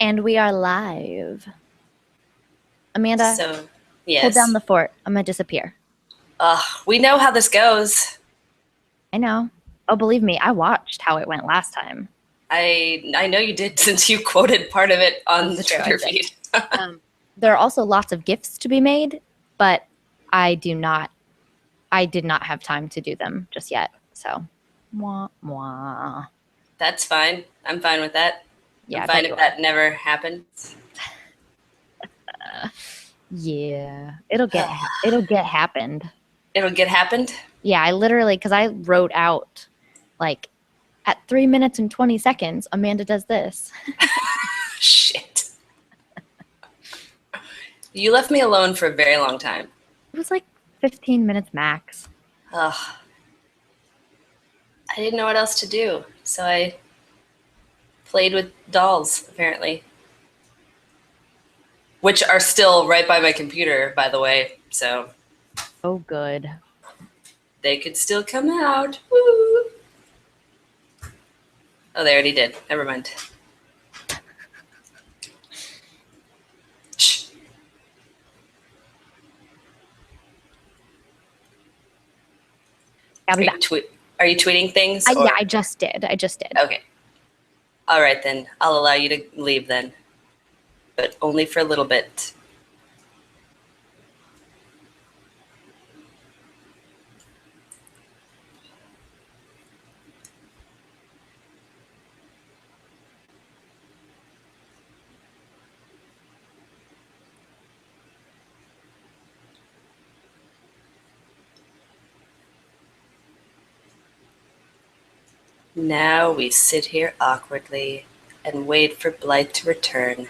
And we are live. Amanda, So, yes. hold down the fort. I'm going to disappear. We know how this goes. I know. Oh, believe me, I watched how it went last time. I know you did since you quoted part of it on the Twitter feed. There are also lots of gifts to be made, but I did not have time to do them just yet. So, mwah, mwah. That's fine. I'm fine with that. Yeah, I'm fine if that never happens. Yeah, it'll get happened. It'll get happened? Yeah, I literally, because I wrote out, like, at 3 minutes and 20 seconds, Amanda does this. Shit. You left me alone for a very long time. It was like 15 minutes max. Ugh. I didn't know what else to do, so I played with dolls, apparently. Which are still right by my computer, by the way, so. Oh, good. They could still come out. Woo! Oh, they already did. Never mind. Shh. I'll be back. Are you tweeting things? Yeah, I just did. Okay. All right, then. I'll allow you to leave then. But only for a little bit. Now we sit here awkwardly and wait for Blythe to return.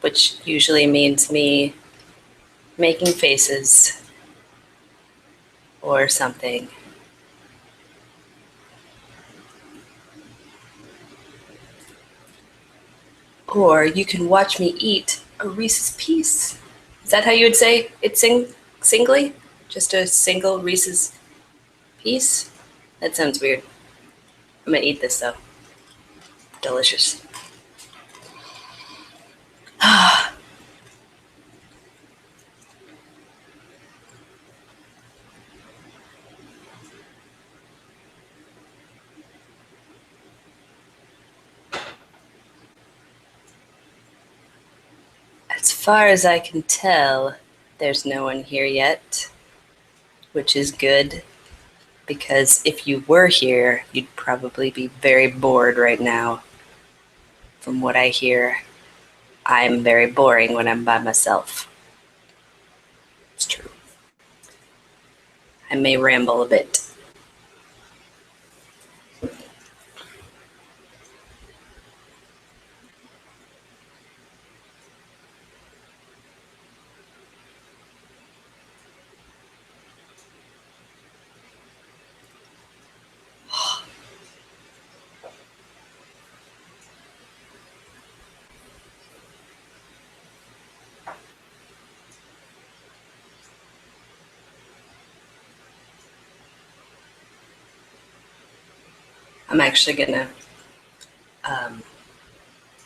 Which usually means me making faces or something. Or you can watch me eat a Reese's Piece. Is that how you would say it singly? Just a single Reese's Piece? That sounds weird. I'm gonna eat this though. Delicious. As far as I can tell, there's no one here yet, which is good, because if you were here, you'd probably be very bored right now. From what I hear, I'm very boring when I'm by myself. It's true. I may ramble a bit. I'm actually gonna have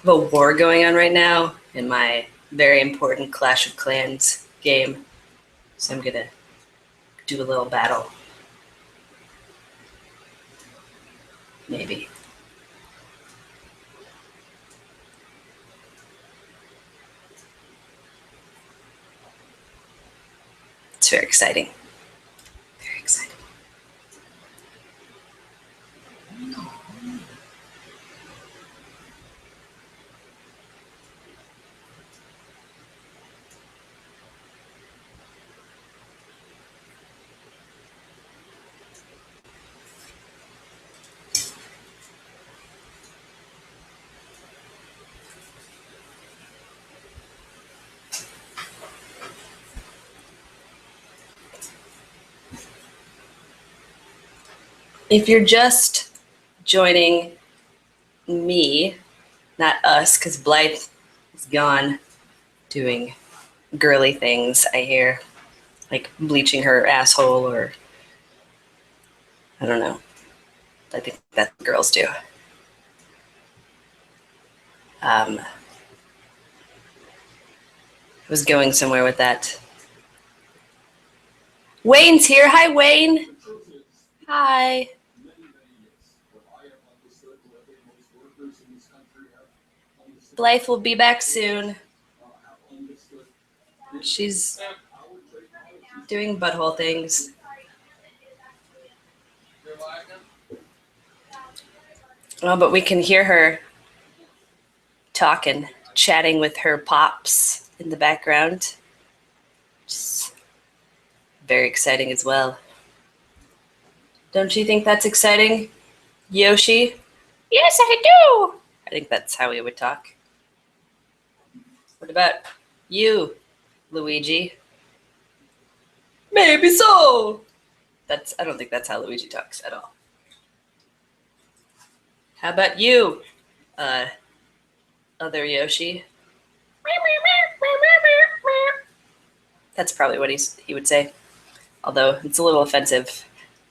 a war going on right now in my very important Clash of Clans game. So I'm gonna do a little battle. Maybe. It's very exciting. Very exciting. If you're just joining me, not us, because Blythe is gone doing girly things, I hear. Like bleaching her asshole, or I don't know. I think that's what girls do. I was going somewhere with that. Wayne's here. Hi, Wayne. Hi. Blythe will be back soon. She's doing butthole things. Oh, but we can hear her talking, chatting with her pops in the background. Just very exciting as well. Don't you think that's exciting, Yoshi? Yes, I do. I think that's how we would talk. What about you, Luigi? Maybe so. I don't think that's how Luigi talks at all. How about you, other Yoshi? That's probably what he would say. Although it's a little offensive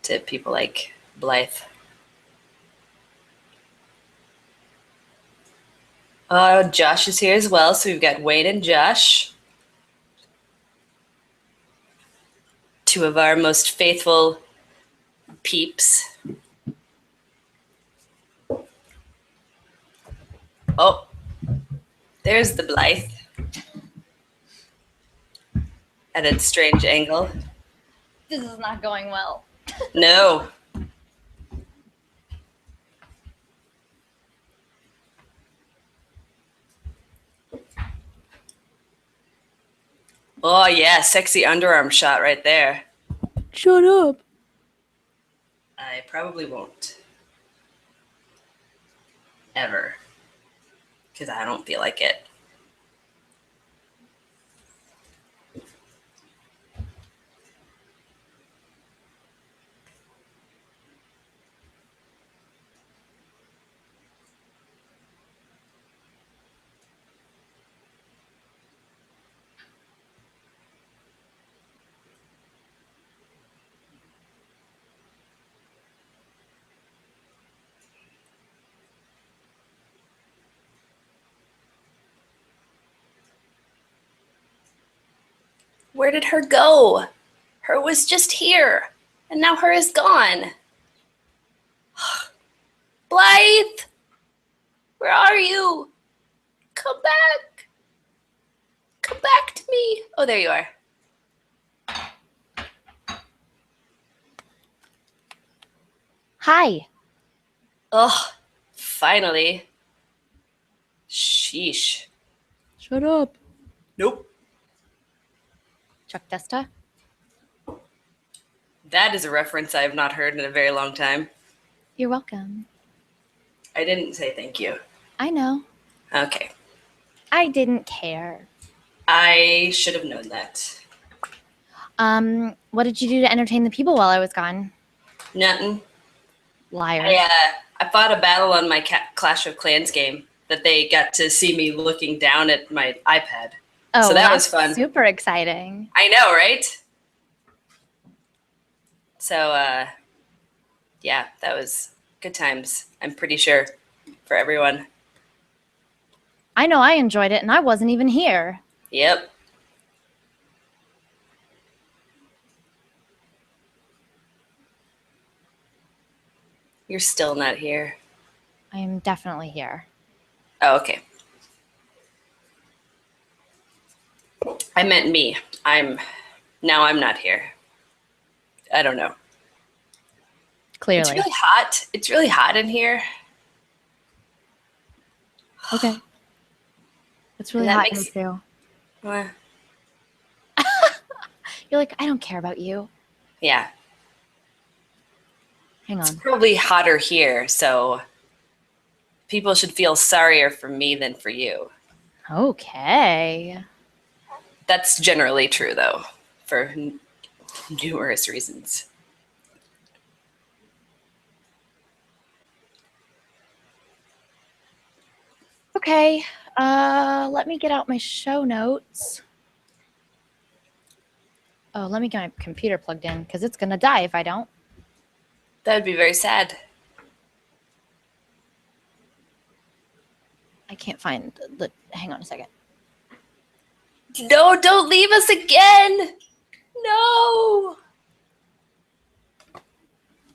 to people like Blythe. Josh is here as well, so we've got Wayne and Josh. Two of our most faithful peeps. Oh, there's the Blythe. At a strange angle. This is not going well. No. Oh, yeah, sexy underarm shot right there. Shut up. I probably won't. Ever. Because I don't feel like it. Where did her go? Her was just here, and now her is gone. Blythe! Where are you? Come back! Come back to me! Oh, there you are. Hi. Oh, finally. Sheesh. Shut up. Nope. Chuck Testa. That is a reference I have not heard in a very long time. You're welcome. I didn't say thank you. I know. Okay. I didn't care. I should have known that. What did you do to entertain the people while I was gone? Nothing. Liar. I fought a battle on my Clash of Clans game that they got to see me looking down at my iPad. Oh, so that was fun. Super exciting. I know, right? So, yeah, that was good times, I'm pretty sure, for everyone. I know I enjoyed it, and I wasn't even here. Yep. You're still not here. I am definitely here. Oh, okay. I meant me. I'm not here. I don't know. Clearly. It's really hot. It's really hot in here. Okay. It's really hot in here too. Well, You're like, I don't care about you. yeah. Hang on. It's probably hotter here, so people should feel sorrier for me than for you. Okay. That's generally true, though, for numerous reasons. Okay. Let me get out my show notes. Oh, let me get my computer plugged in because it's gonna die if I don't. That would be very sad. I can't find the. Hang on a second. No, don't leave us again. No.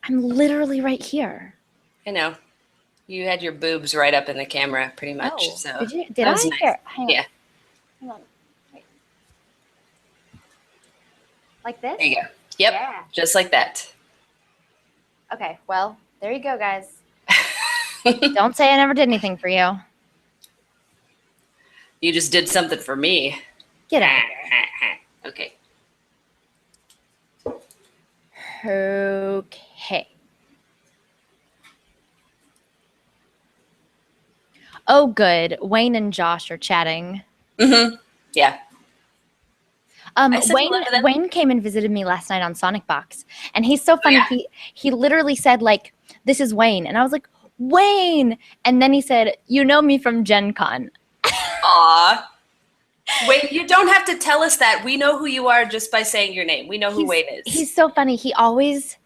I'm literally right here. I know. You had your boobs right up in the camera, pretty much. Oh, So did I? that was nice. Here, hang on. Yeah. Hang on. Wait. Like this? There you go. Yep. Yeah. Just like that. Okay. Well, there you go, guys. Don't say I never did anything for you. You just did something for me. Get out. Okay. Okay. Oh, good. Wayne and Josh are chatting. Mm-hmm. Yeah. I said hello to them. Wayne came and visited me last night on Sonic Box, and he's so funny. Oh, yeah. He literally said, like, "This is Wayne," and I was like, "Wayne," and then he said, "You know me from Gen Con." Aw. Wait, you don't have to tell us that. We know who you are just by saying your name. We know who Wayne is. He's so funny. He always.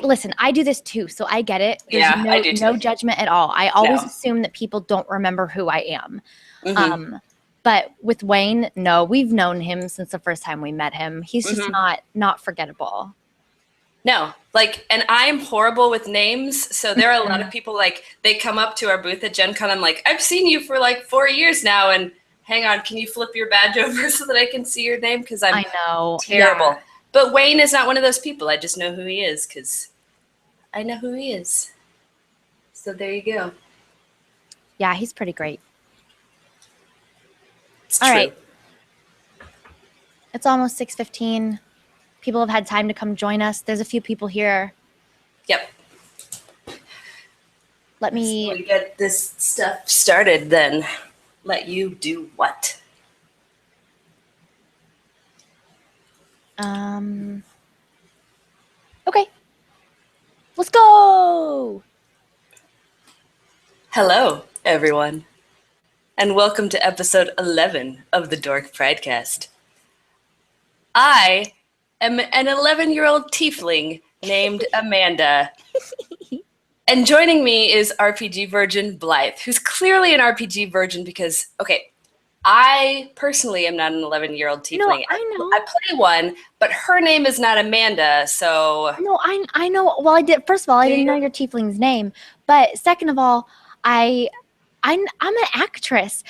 Listen, I do this too, so I get it. There's I do too. no judgment at all. I always assume that people don't remember who I am. Mm-hmm. But with Wayne, no, we've known him since the first time we met him. He's just not forgettable. No, like, and I'm horrible with names, so there are a lot of people, like, they come up to our booth at Gen Con, I'm like, I've seen you for like 4 years now, and hang on, can you flip your badge over so that I can see your name? Because I'm terrible. Yeah. But Wayne is not one of those people. I just know who he is because I know who he is. So there you go. Yeah, he's pretty great. It's all true. Right. It's almost 6:15. People have had time to come join us. There's a few people here. Yep. Let me so we get this stuff started then. Let you do what? Okay. Let's go. Hello, everyone. And welcome to episode 11 of the Dork Pridecast. I am an 11-year-old tiefling named Amanda. And joining me is RPG virgin Blythe, who's clearly an RPG virgin because, okay, I personally am not an 11-year-old tiefling. No, I know. I play one, but her name is not Amanda, so... No, I know. Well, I did. First of all, I didn't know your tiefling's name. But second of all, I'm an actress.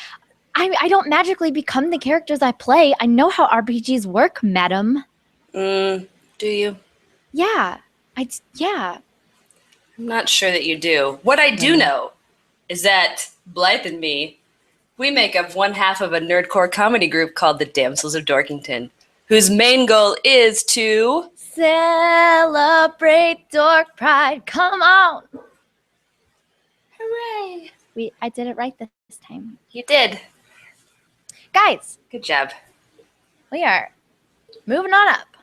I don't magically become the characters I play. I know how RPGs work, madam. Do you? Yeah. Yeah. I'm not sure that you do. What I do know is that Blythe and me, we make up one half of a nerdcore comedy group called the Damsels of Dorkington, whose main goal is to... celebrate Dork Pride. Come on. Hooray. I did it right this time. You did. Guys. Good job. We are moving on up.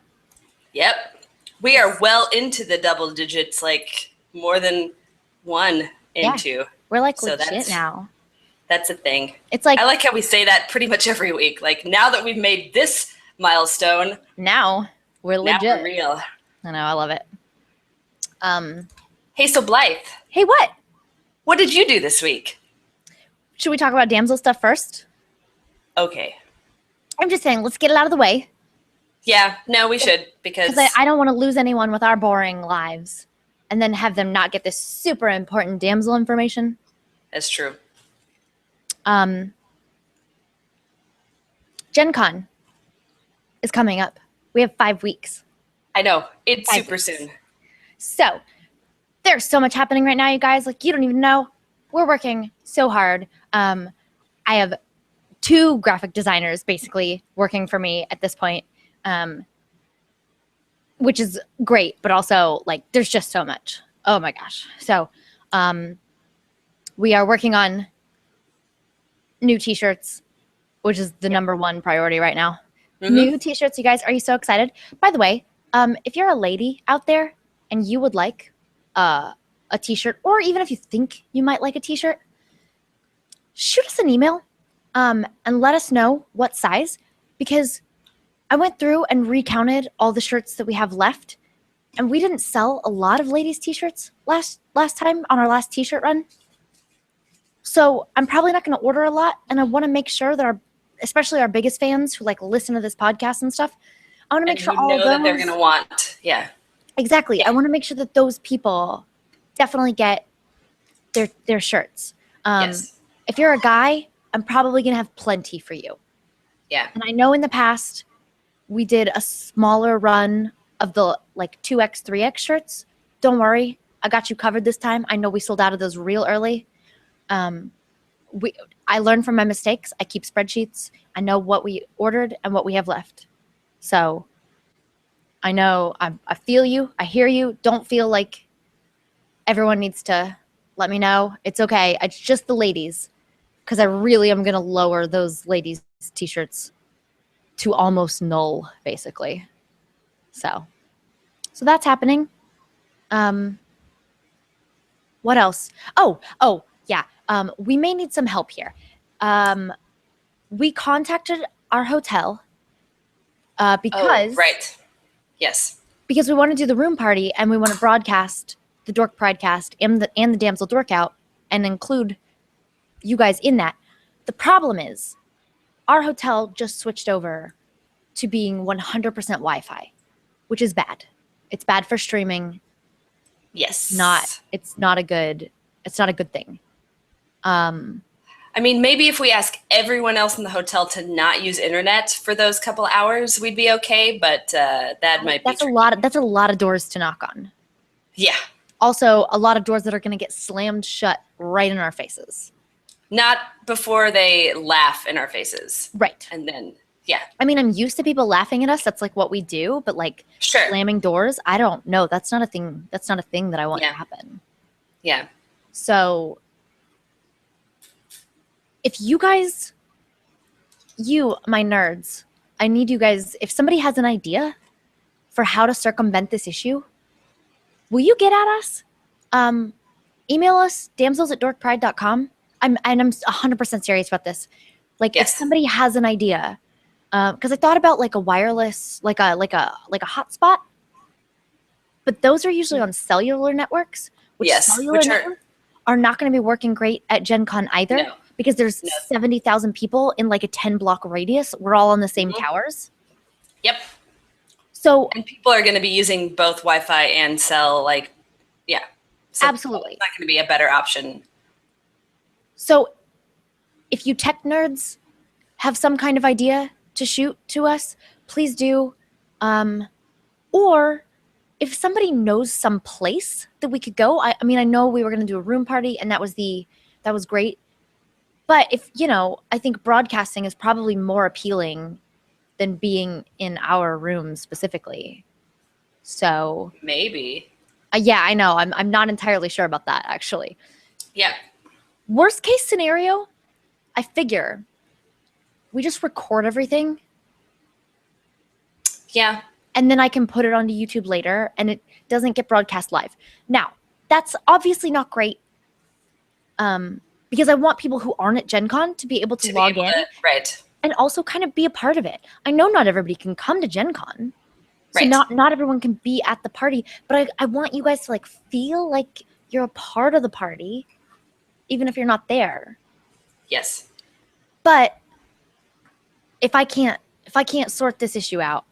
Yep. We are well into the double digits, like more than one into. Yeah. We're like legit now. That's a thing. It's like, I like how we say that pretty much every week. Like, now that we've made this milestone, now we're legit. Now we're real. I know, I love it. Hey, so Blythe. Hey, what? What did you do this week? Should we talk about Damsel stuff first? Okay. I'm just saying, let's get it out of the way. Yeah, no, we should, because I don't want to lose anyone with our boring lives and then have them not get this super important damsel information. That's true. Gen Con is coming up. We have 5 weeks. I know. It's super soon. So there's so much happening right now, you guys. Like, you don't even know. We're working so hard. I have 2 graphic designers basically working for me at this point, which is great, but also, like, there's just so much. Oh my gosh. So we are working on new t-shirts, which is the number 1 priority right now. New t-shirts, you guys. Are you so excited? By the way, if you're a lady out there and you would like a t-shirt, or even if you think you might like a t-shirt, shoot us an email and let us know what size, because I went through and recounted all the shirts that we have left, and we didn't sell a lot of ladies' t-shirts last time on our last t-shirt run. So I'm probably not going to order a lot, and I want to make sure that especially our biggest fans who like listen to this podcast and stuff, I want to make sure all of those that they're going to want. Yeah. Exactly. Yeah. I want to make sure that those people definitely get their shirts. Yes. If you're a guy, I'm probably going to have plenty for you. Yeah. And I know in the past we did a smaller run of the like 2X, 3X shirts. Don't worry. I got you covered this time. I know we sold out of those real early. I learned from my mistakes. I keep spreadsheets. I know what we ordered and what we have left. So I know I feel you. I hear you. Don't feel like everyone needs to let me know. It's okay. It's just the ladies, because I really am going to lower those ladies' t-shirts to almost null, basically. So that's happening. What else? Oh, yeah. We may need some help here. We contacted our hotel because right. Yes. Because we want to do the room party and we want to broadcast the Dork Pridecast and the Damsel Dork Out and include you guys in that. The problem is our hotel just switched over to being 100% Wi-Fi, which is bad. It's bad for streaming. Yes. It's not a good thing. I mean, maybe if we ask everyone else in the hotel to not use internet for those couple hours, we'd be okay. But that might be tricky. That's a lot of doors to knock on. Yeah. Also, a lot of doors that are going to get slammed shut right in our faces. Not before they laugh in our faces. Right. And then, yeah. I mean, I'm used to people laughing at us. That's like what we do. But like slamming doors, I don't know. That's not a thing. That's not a thing that I want to happen. Yeah. So if you guys, my nerds, I need you guys, if somebody has an idea for how to circumvent this issue, will you get at us? Email us, damsels@dorkpride.com. I'm 100% serious about this. Like, if somebody has an idea, because I thought about like a wireless, like a hotspot, but those are usually on cellular networks, which networks are not going to be working great at Gen Con either, because there's 70,000 people in like a 10-block radius. We're all on the same towers. Yep. So, and people are going to be using both Wi-Fi and cell, like, yeah. So absolutely. It's not going to be a better option. So if you tech nerds have some kind of idea to shoot to us, please do. Or if somebody knows some place that we could go, I mean, I know we were going to do a room party and that was great. But if, I think broadcasting is probably more appealing than being in our room specifically. So maybe. Yeah, I know. I'm not entirely sure about that, actually. Yeah. Worst case scenario, I figure we just record everything. Yeah. And then I can put it onto YouTube later and it doesn't get broadcast live. Now, that's obviously not great. Because I want people who aren't at Gen Con to be able to log in. Right. And also kind of be a part of it. I know not everybody can come to Gen Con. So not everyone can be at the party. But I want you guys to like feel like you're a part of the party, even if you're not there. Yes. But if I can't sort this issue out,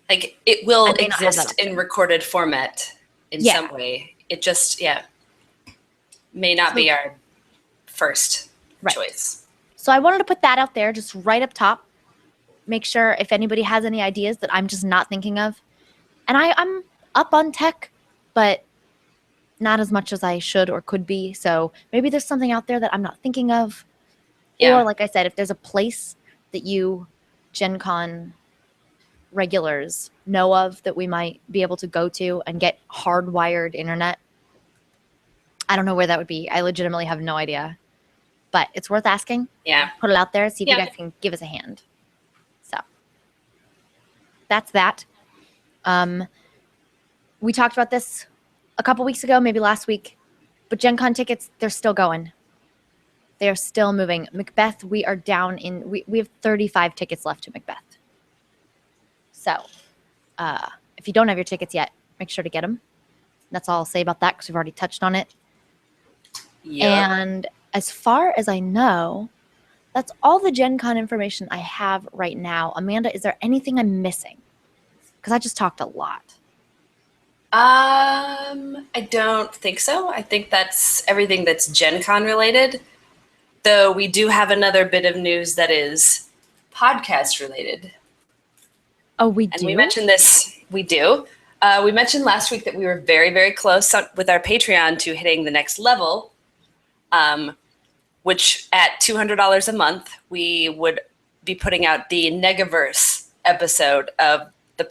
like it will exist in recorded format in some way. It just may not be our first choice. So I wanted to put that out there, just right up top. Make sure if anybody has any ideas that I'm just not thinking of. And I'm up on tech, but not as much as I should or could be. So maybe there's something out there that I'm not thinking of. Yeah. Or like I said, if there's a place that you Gen Con regulars know of that we might be able to go to and get hardwired internet. I don't know where that would be. I legitimately have no idea. But it's worth asking. Yeah. Put it out there. See if you guys can give us a hand. So that's that. We talked about this a couple weeks ago, maybe last week. But Gen Con tickets, they're still going. They are still moving. Macbeth, we are down in, we have 35 tickets left to Macbeth. So if you don't have your tickets yet, make sure to get them. That's all I'll say about that because we've already touched on it. Yep. And as far as I know, that's all the Gen Con information I have right now. Amanda, is there anything I'm missing? Because I just talked a lot. I don't think so. I think that's everything that's Gen Con related. Though we do have another bit of news that is podcast related. Oh, we do? And we mentioned this. We do. We mentioned last week that we were very, very close with our Patreon to hitting the next level, which at $200 a month, we would be putting out the Negaverse episode of the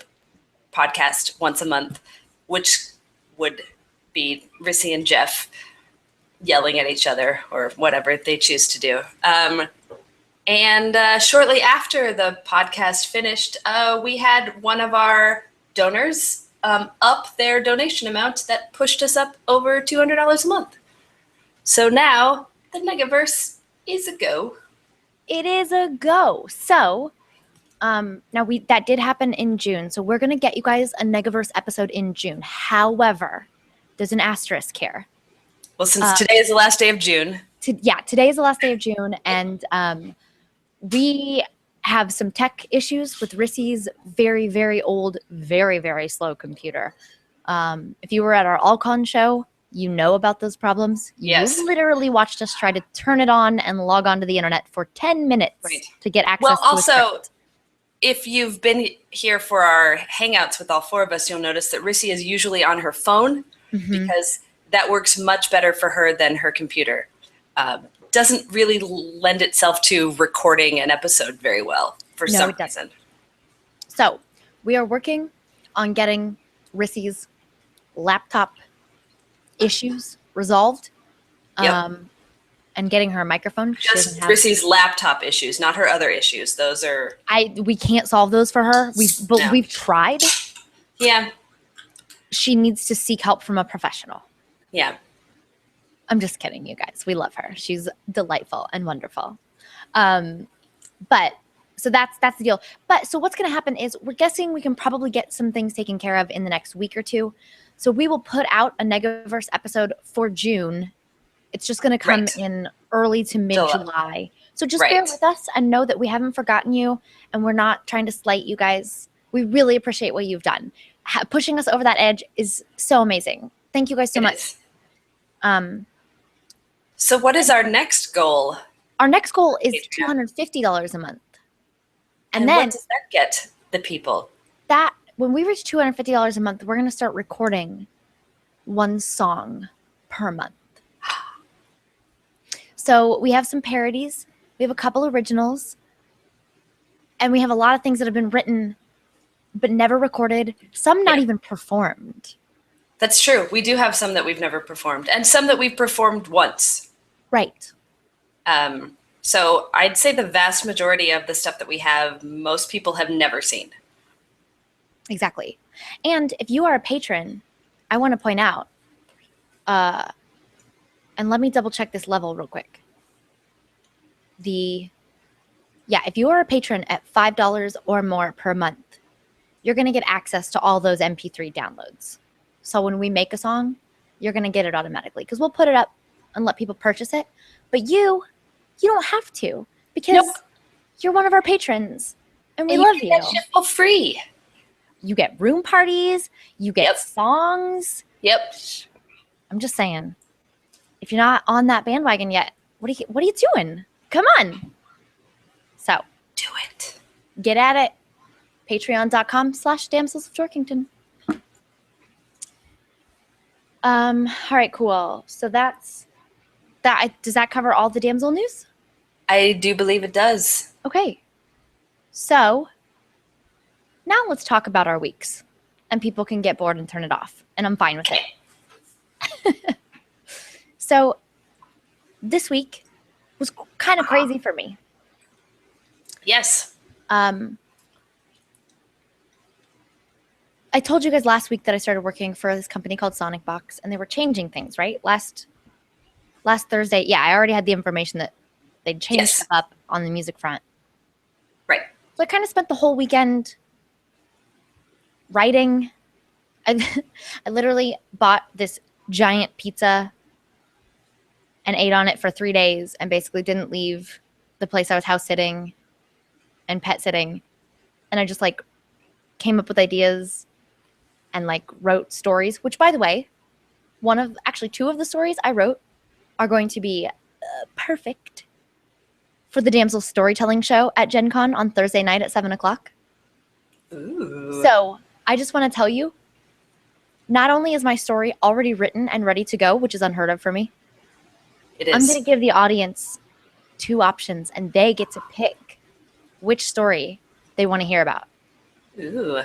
podcast once a month, which would be Rissy and Jeff yelling at each other or whatever they choose to do. And shortly after the podcast finished, we had one of our donors up their donation amount that pushed us up over $200 a month. So now the Negaverse is a go. It is a go. So now that did happen in June. So we're going to get you guys a Negaverse episode in June. However, there's an asterisk here. Well, since today is the last day of June. Today is the last day of June. And we have some tech issues with Rissy's very, very old, very, very slow computer. If you were at our Allcon show, you know about those problems. Yes. You literally watched us try to turn it on and log on to the internet for 10 minutes to get access to also, a script. If you've been here for our hangouts with all four of us, you'll notice that Rissy is usually on her phone because that works much better for her than her computer. Doesn't really lend itself to recording an episode very well for some reason. So we are working on getting Rissy's laptop issues resolved and getting her a microphone. Just Rissy's laptop issues, not her other issues. Those are... We can't solve those for her. We've tried. Yeah. She needs to seek help from a professional. Yeah. I'm just kidding, you guys. We love her. She's delightful and wonderful. But so that's the deal. But so what's going to happen is we're guessing we can probably get some things taken care of in the next week or two. So we will put out a Negaverse episode for June. It's just going to come in early to mid-July. So just bear with us and know that we haven't forgotten you and we're not trying to slight you guys. We really appreciate what you've done. Pushing us over that edge is so amazing. Thank you guys so much. So what is our next goal? Our next goal is $250 a month. And then what does that get the people? That when we reach $250 a month, we're going to start recording one song per month. So we have some parodies. We have a couple originals. And we have a lot of things that have been written but never recorded. Some not even performed. That's true. We do have some that we've never performed and some that we've performed once. Right. So I'd say the vast majority of the stuff that we have, most people have never seen. Exactly. And if you are a patron, I want to point out, and let me double check this level real quick. If you are a patron at $5 or more per month, you're going to get access to all those MP3 downloads. So when we make a song, you're going to get it automatically because we'll put it up and let people purchase it. But you don't have to because you're one of our patrons and we love you. That shit for free. You get room parties. You get songs. Yep. I'm just saying, if you're not on that bandwagon yet, what are you doing? Come on. So do it. Get at it. Patreon.com/Damsels of Dorkington. All right, cool. So that's that. Does that cover all the damsel news? I do believe it does. Okay. So now let's talk about our weeks. And people can get bored and turn it off. And I'm fine with it. So this week was kind of crazy for me. Yes. I told you guys last week that I started working for this company called Sonic Box, and they were changing things, right? Last Thursday, I already had the information that They'd changed Yes. stuff up on the music front. Right. So I kind of spent the whole weekend writing. I literally bought this giant pizza and ate on it for 3 days and basically didn't leave the place I was house sitting and pet sitting. And I just like came up with ideas and like wrote stories, which by the way, two of the stories I wrote are going to be perfect for the Damsels storytelling show at Gen Con on Thursday night at 7:00. Ooh. So I just want to tell you, not only is my story already written and ready to go, which is unheard of for me, It is. I'm going to give the audience 2 options and they get to pick which story they want to hear about. Ooh.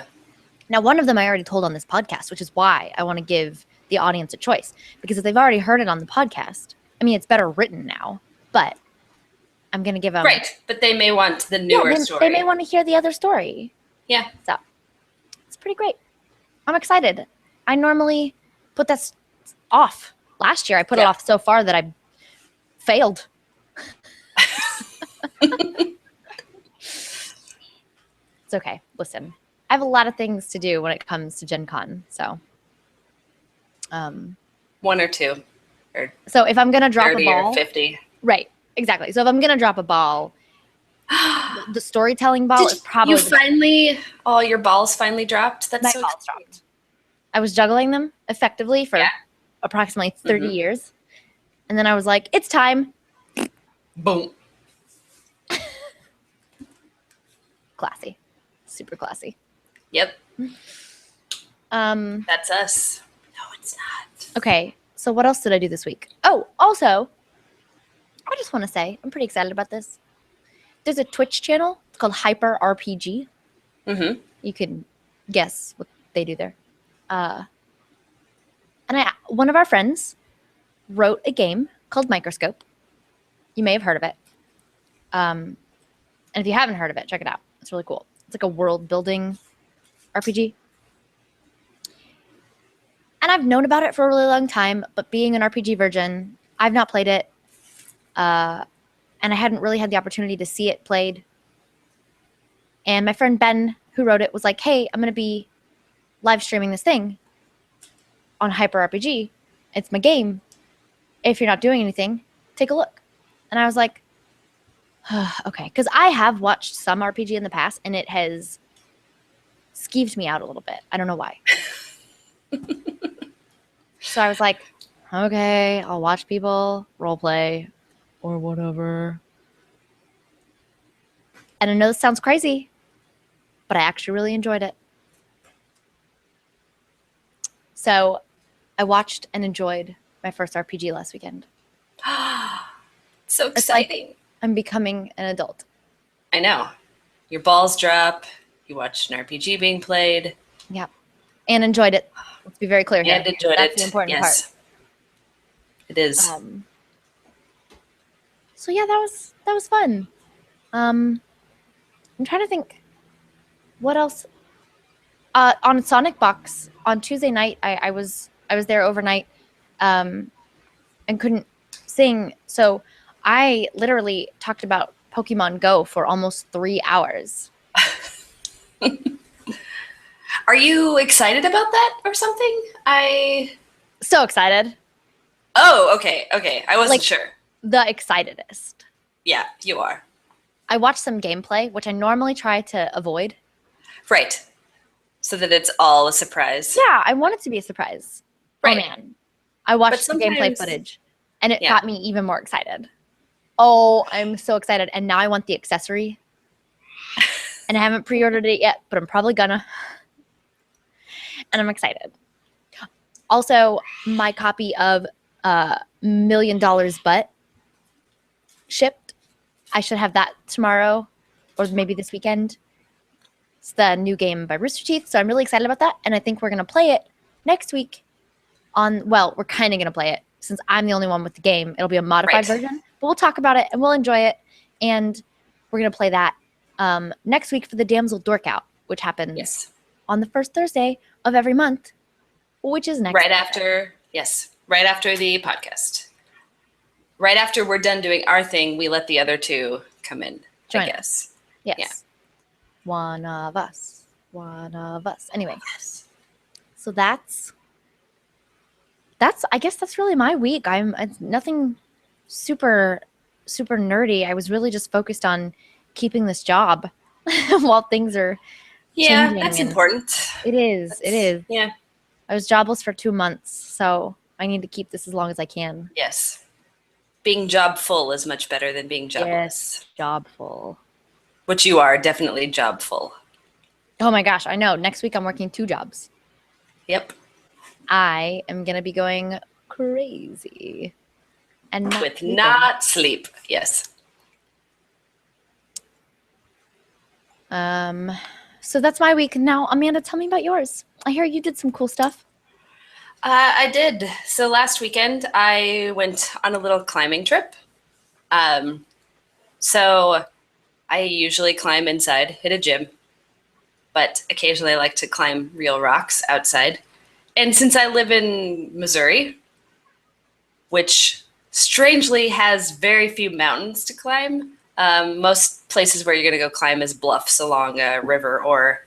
Now, one of them I already told on this podcast, which is why I want to give the audience a choice. Because if they've already heard it on the podcast, I mean, it's better written now, but I'm going to give them... Right, but they may want the newer story. They may want to hear the other story. Yeah. So, it's pretty great. I'm excited. I normally put this off. Last year, I put it off so far that I failed. It's okay. Listen, I have a lot of things to do when it comes to Gen Con. So, 1 or 2. So if I'm going to drop 30 a ball. or 50. Right. Exactly. So if I'm going to drop a ball, the storytelling ball is probably... your balls finally dropped? That's my so balls dropped. I was juggling them effectively for approximately 30 years. And then I was like, it's time. Boom. Classy. Super classy. Yep. That's us. No, it's not. Okay. So what else did I do this week? Oh, also, I just want to say, I'm pretty excited about this. There's a Twitch channel. It's called Hyper RPG. Mm-hmm. You can guess what they do there. And one of our friends wrote a game called Microscope. You may have heard of it. And if you haven't heard of it, check it out. It's really cool. It's like a world building RPG. And I've known about it for a really long time, but being an RPG virgin, I've not played it. And I hadn't really had the opportunity to see it played. And my friend Ben, who wrote it, was like, hey, I'm going to be live streaming this thing on Hyper RPG. It's my game. If you're not doing anything, take a look. And I was like, okay. Because I have watched some RPG in the past, and it has skeeved me out a little bit. I don't know why. So I was like, okay, I'll watch people roleplay or whatever. And I know this sounds crazy, but I actually really enjoyed it. So I watched and enjoyed my first RPG last weekend. So exciting. Like I'm becoming an adult. I know. Your balls drop. You watched an RPG being played. Yeah. And enjoyed it. Let's be very clear here. And enjoyed That's it. the important part. It is. So yeah, that was fun. I'm trying to think what else. On Sonic Box on Tuesday night, I was there overnight, and couldn't sing. So I literally talked about Pokemon Go for almost 3 hours. Are you excited about that or something? So excited. Oh, okay. I wasn't sure. The excitedest. Yeah, you are. I watched some gameplay, which I normally try to avoid. Right. So that it's all a surprise. Yeah, I want it to be a surprise. Right. Oh, man. I watched the gameplay footage, and it got me even more excited. Oh, I'm so excited. And now I want the accessory. And I haven't pre-ordered it yet, but I'm probably gonna. And I'm excited. Also, my copy of $1 Million Butt shipped. I should have that tomorrow or maybe this weekend. It's the new game by Rooster Teeth, so I'm really excited about that. And I think we're going to play it next week we're kind of going to play it. Since I'm the only one with the game, it'll be a modified version. But we'll talk about it, and we'll enjoy it. And we're going to play that next week for the Damsel Dork Out, which happens on the first Thursday of every month, which is next Right after the podcast. right after we're done doing our thing, we let the other two come in, Join I us. guess. Yes. Yeah. One of us. Anyway, Yes. so that's I guess that's really my week. It's nothing super nerdy. I was really just focused on keeping this job while things are Yeah, changing. that's and important. It is. Yeah. I was jobless for 2 months, so I need to keep this as long as I can. Yes. Being job full is much better than being jobless. Yes, job full. Which you are, definitely job full. Oh my gosh, I know. Next week I'm working 2 jobs. Yep. I am going to be going crazy and not With sleeping. not sleep. Yes. So that's my week. Now, Amanda, tell me about yours. I hear you did some cool stuff. I did. So last weekend, I went on a little climbing trip. So I usually climb inside at a gym, but occasionally I like to climb real rocks outside. And since I live in Missouri, which strangely has very few mountains to climb, most places where you're going to go climb is bluffs along a river or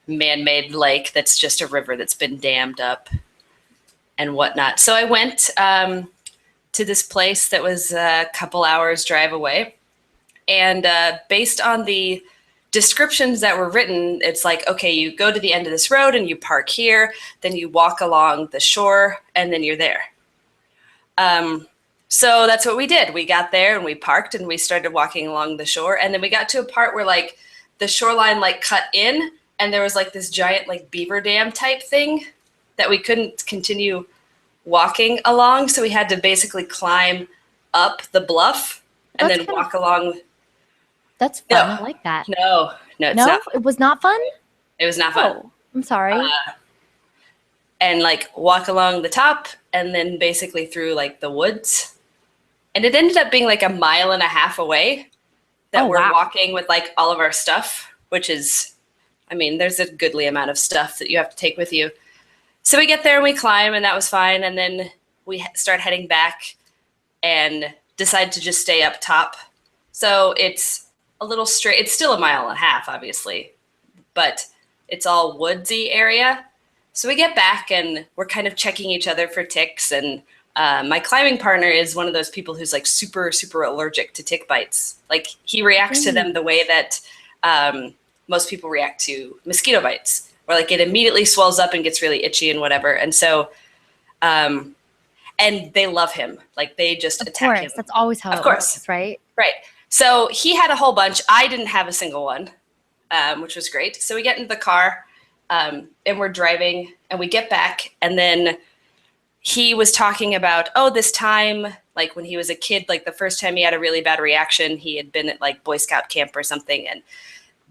man-made lake that's just a river that's been dammed up and whatnot. So I went to this place that was a couple hours drive away. And based on the descriptions that were written, it's like, okay, you go to the end of this road and you park here, then you walk along the shore, and then you're there. So that's what we did. We got there and we parked and we started walking along the shore. And then we got to a part where like the shoreline like cut in and there was like this giant like beaver dam type thing that we couldn't continue walking along. So we had to basically climb up the bluff and That's then walk along. That's fun. I like that. No, it's No, not. it was not fun? It was not fun. Oh, I'm sorry. And like walk along the top and then basically through like the woods. And it ended up being like a mile and a half away that we're walking with like all of our stuff, which is, I mean, there's a goodly amount of stuff that you have to take with you. So we get there and we climb and that was fine. And then we start heading back and decide to just stay up top. So it's a little straight. It's still a mile and a half, obviously, but it's all woodsy area. So we get back and we're kind of checking each other for ticks. And my climbing partner is one of those people who's like super, super allergic to tick bites. Like he reacts to them the way that most people react to mosquito bites, where like it immediately swells up and gets really itchy and whatever. And so, and they love him. Like they just attack him. That's always how it works, right? Right. So he had a whole bunch. I didn't have a single one, which was great. So we get into the car and we're driving and we get back and then he was talking about, this time, like when he was a kid, like the first time he had a really bad reaction, he had been at like Boy Scout camp or something. And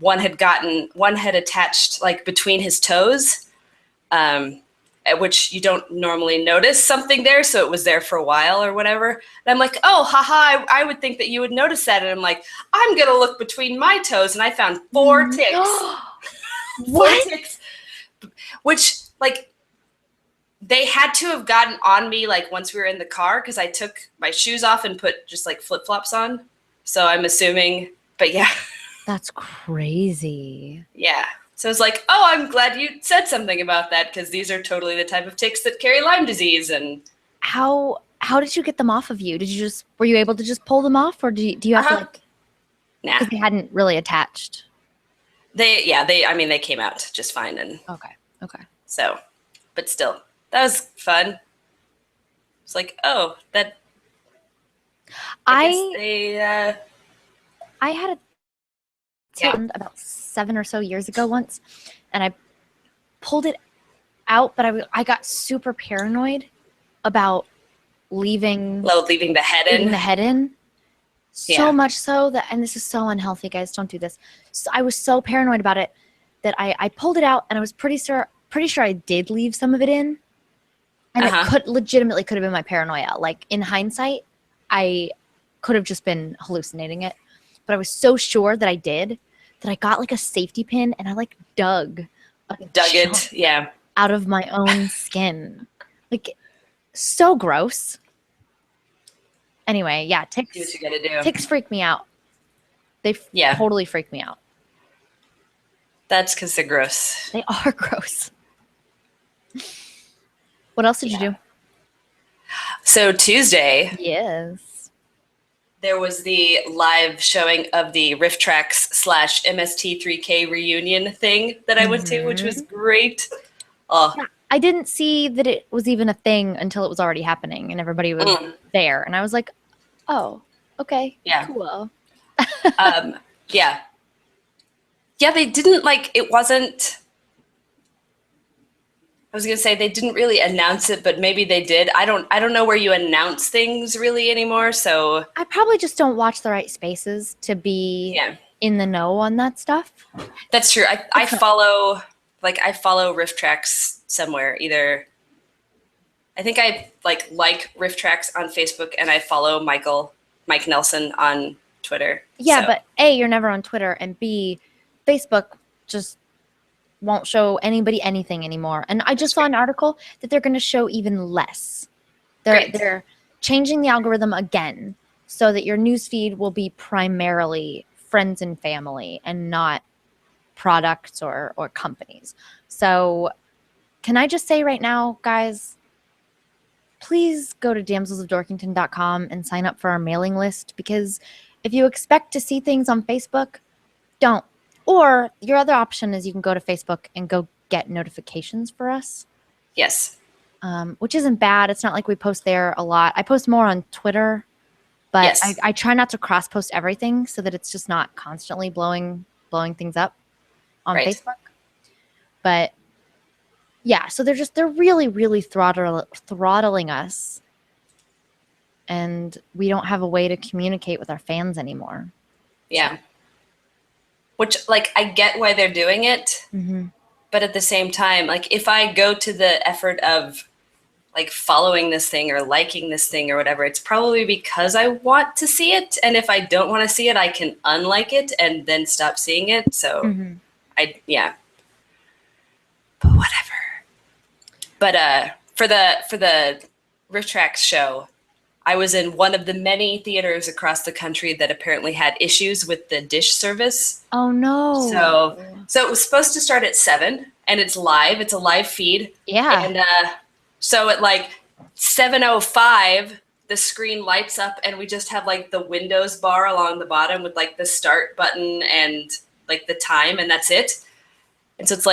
one had attached like between his toes, at which you don't normally notice something there. So it was there for a while or whatever. And I'm like, oh, haha, I would think that you would notice that. And I'm like, I'm going to look between my toes. And I found 4 ticks. What? 4 ticks. Which like, they had to have gotten on me like once we were in the car because I took my shoes off and put just like flip-flops on. So I'm assuming, but yeah. That's crazy. Yeah. So it's like, oh, I'm glad you said something about that because these are totally the type of ticks that carry Lyme disease. And how did you get them off of you? Were you able to just pull them off, or do you have to like? Nah. Because they hadn't really attached. They came out just fine. And okay. So, but still, that was fun. It's like, oh, that. I had a tick about 7 or so years ago once, and I pulled it out, but I got super paranoid about leaving the head in. So much so that, and this is so unhealthy, guys, don't do this. So I was so paranoid about it that I pulled it out, and I was pretty sure I did leave some of it in. And it legitimately could have been my paranoia. Like in hindsight, I could have just been hallucinating it. But I was so sure that I did that I got like a safety pin and I like dug it out of my own skin. Like so gross. Anyway, yeah, Do what you gotta do. ticks freak me out. They totally freak me out. That's because they're gross. They are gross. What else did you do? So Tuesday, yes, there was the live showing of the Riff Tracks / MST3K reunion thing that I went to, which was great. Oh, yeah, I didn't see that it was even a thing until it was already happening and everybody was there, and I was like, "Oh, okay, cool." Yeah, they didn't it wasn't. I was gonna say they didn't really announce it, but maybe they did. I don't know where you announce things really anymore. So I probably just don't watch the right spaces to be in the know on that stuff. That's true. I follow Riff Tracks somewhere. Either I think I like Riff Tracks on Facebook, and I follow Mike Nelson on Twitter. Yeah, but A, you're never on Twitter, and B, Facebook just won't show anybody anything anymore. And I just saw an article that they're going to show even less. They're changing the algorithm again so that your newsfeed will be primarily friends and family and not products or companies. So can I just say right now, guys, please go to damselsofdorkington.com and sign up for our mailing list, because if you expect to see things on Facebook, don't. Or your other option is you can go to Facebook and go get notifications for us. Yes. Which isn't bad. It's not like we post there a lot. I post more on Twitter, but I try not to cross post everything so that it's just not constantly blowing things up on Facebook. But yeah, so they're really, really throttling us, and we don't have a way to communicate with our fans anymore. Yeah. So. Which, I get why they're doing it, but at the same time, if I go to the effort of, following this thing or liking this thing or whatever, it's probably because I want to see it. And if I don't want to see it, I can unlike it and then stop seeing it. So, But whatever. But for the Riff Tracks show, I was in one of the many theaters across the country that apparently had issues with the dish service. Oh no! So it was supposed to start at 7, and it's live. It's a live feed. Yeah. And so at 7:05, the screen lights up, and we just have the Windows bar along the bottom with the start button and the time, and that's it. And so it's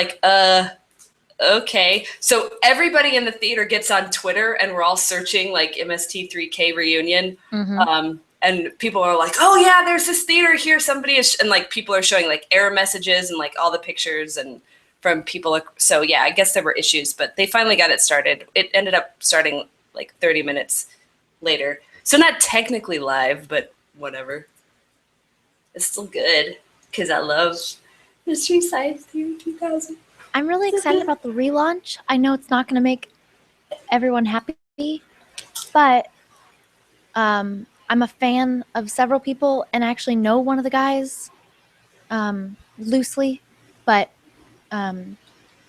okay. So everybody in the theater gets on Twitter, and we're all searching MST3K reunion. And people are like, "Oh yeah, there's this theater here. Somebody is," and people are showing error messages and all the pictures and from people. So yeah, I guess there were issues, but they finally got it started. It ended up starting 30 minutes later. So not technically live, but whatever. It's still good because I love Mystery Science Theater 2000. I'm really excited about the relaunch. I know it's not going to make everyone happy, but I'm a fan of several people, and I actually know one of the guys loosely, but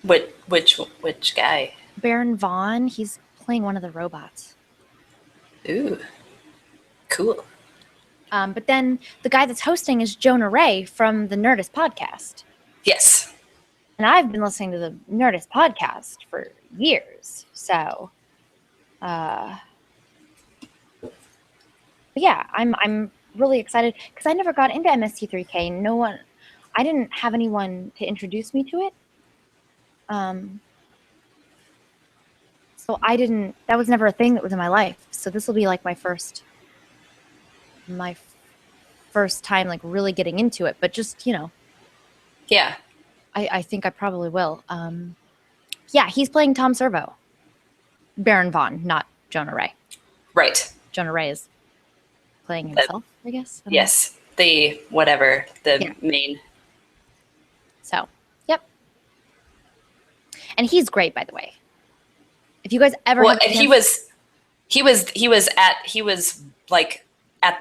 which guy? Baron Vaughn. He's playing one of the robots. Ooh, cool. But then the guy that's hosting is Jonah Ray from the Nerdist podcast. Yes. And I've been listening to the Nerdist podcast for years. So, yeah, I'm really excited because I never got into MST3K. I didn't have anyone to introduce me to it. So that was never a thing that was in my life. So this will be my first time really getting into it, but just, Yeah. I think I probably will. Yeah, he's playing Tom Servo. Baron Vaughn, not Jonah Ray. Right. Jonah Ray is playing himself, I guess. Yes. The main. So, yep. And he's great, by the way. If you guys ever and he was at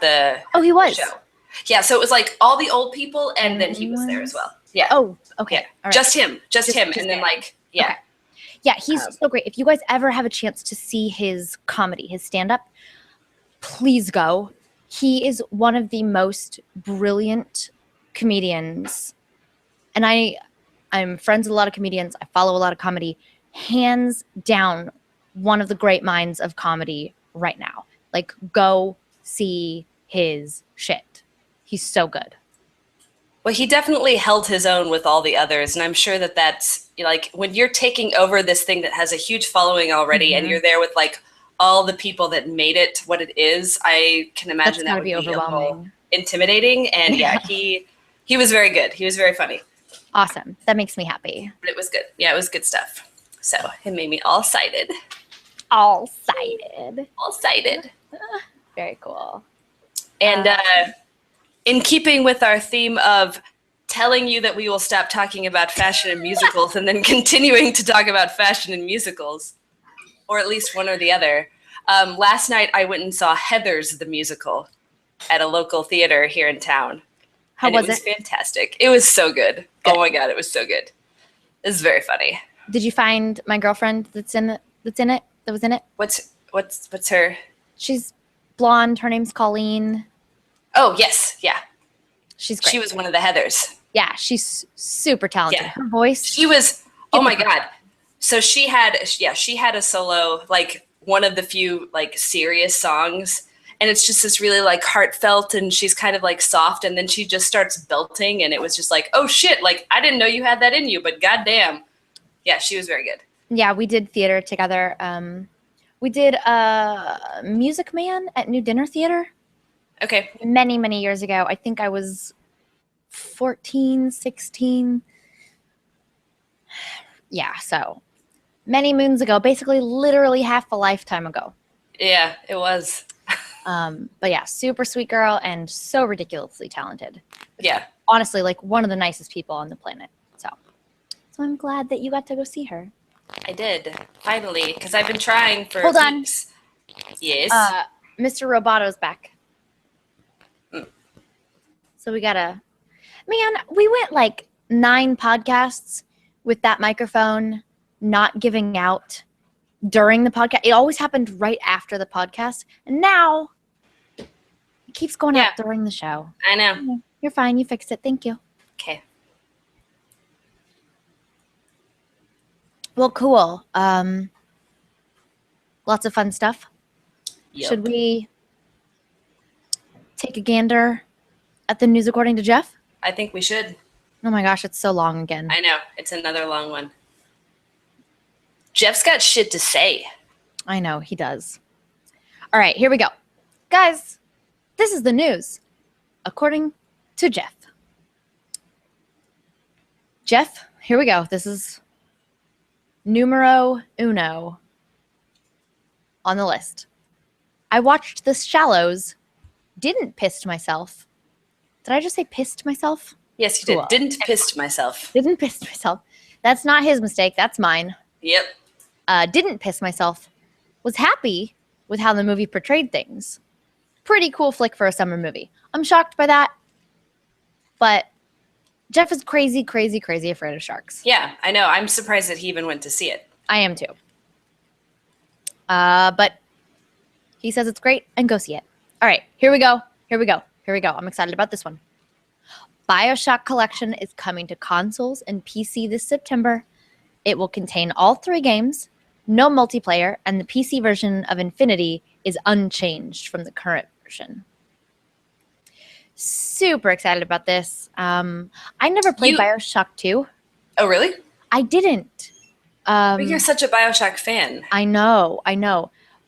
the he was show. Yeah, so it was all the old people, and then he was there as well. Yeah. Oh, okay. Yeah. All right. Just him, and then yeah. Okay. Yeah, he's so great. If you guys ever have a chance to see his comedy, his stand-up, please go. He is one of the most brilliant comedians. And I'm friends with a lot of comedians. I follow a lot of comedy. Hands down, one of the great minds of comedy right now. Like, go see his shit. He's so good. Well, he definitely held his own with all the others. And I'm sure that that's like when you're taking over this thing that has a huge following already and you're there with like all the people that made it what it is, I can imagine that would be overwhelming, a little intimidating. And yeah, he was very good. He was very funny. Awesome. That makes me happy. But it was good. Yeah, it was good stuff. So it made me all excited. All excited. All excited. Very cool. And in keeping with our theme of telling you that we will stop talking about fashion and musicals and then continuing to talk about fashion and musicals, or at least one or the other, last night I went and saw Heathers the musical at a local theater here in town. How was it? It was fantastic. It was so good. Oh my God, it was so good. It was very funny. Did you find my girlfriend that was in it? What's her? She's blonde. Her name's Colleen. Oh, yes. Yeah. She's great. She was one of the Heathers. Yeah, she's super talented. Yeah. Her voice. She was, oh my God. So she had a solo, like one of the few like serious songs. And it's just this really like heartfelt and she's kind of like soft. And then she just starts belting and it was just like, oh shit. Like, I didn't know you had that in you, but goddamn. Yeah, she was very good. Yeah, we did theater together. We did Music Man at New Dinner Theater. Okay. Many, many years ago. I think I was 14, 16. Yeah, so many moons ago, basically literally half a lifetime ago. Yeah, it was. But yeah, super sweet girl and so ridiculously talented. Yeah. Honestly, like one of the nicest people on the planet. So I'm glad that you got to go see her. I did, finally, because I've been trying for weeks. Yes. Mr. Robato's back. So we gotta, man, we went like 9 podcasts with that microphone not giving out during the podcast. It always happened right after the podcast. And now it keeps going out during the show. I know. You're fine. You fixed it. Thank you. Okay. Well, cool. Lots of fun stuff. Yep. Should we take a gander at the news according to Jeff? I think we should. Oh my gosh, it's so long again. I know. It's another long one. Jeff's got shit to say. I know, he does. All right, here we go. Guys, this is the news according to Jeff. Jeff, here we go. This is numero uno on the list. I watched The Shallows. Didn't pissed myself. Did I just say pissed myself? Yes, you did. Cool. Didn't pissed myself. Didn't pissed myself. That's not his mistake. That's mine. Yep. Didn't piss myself. Was happy with how the movie portrayed things. Pretty cool flick for a summer movie. I'm shocked by that. But Jeff is crazy, crazy, crazy afraid of sharks. Yeah, I know. I'm surprised that he even went to see it. I am too. But he says it's great and go see it. All right, here we go. I'm excited about this one. BioShock Collection is coming to consoles and PC this September. It will contain all 3 games, no multiplayer, and the PC version of Infinity is unchanged from the current version. Super excited about this. I never played BioShock 2. Oh, really? I didn't. But you're such a BioShock fan. I know.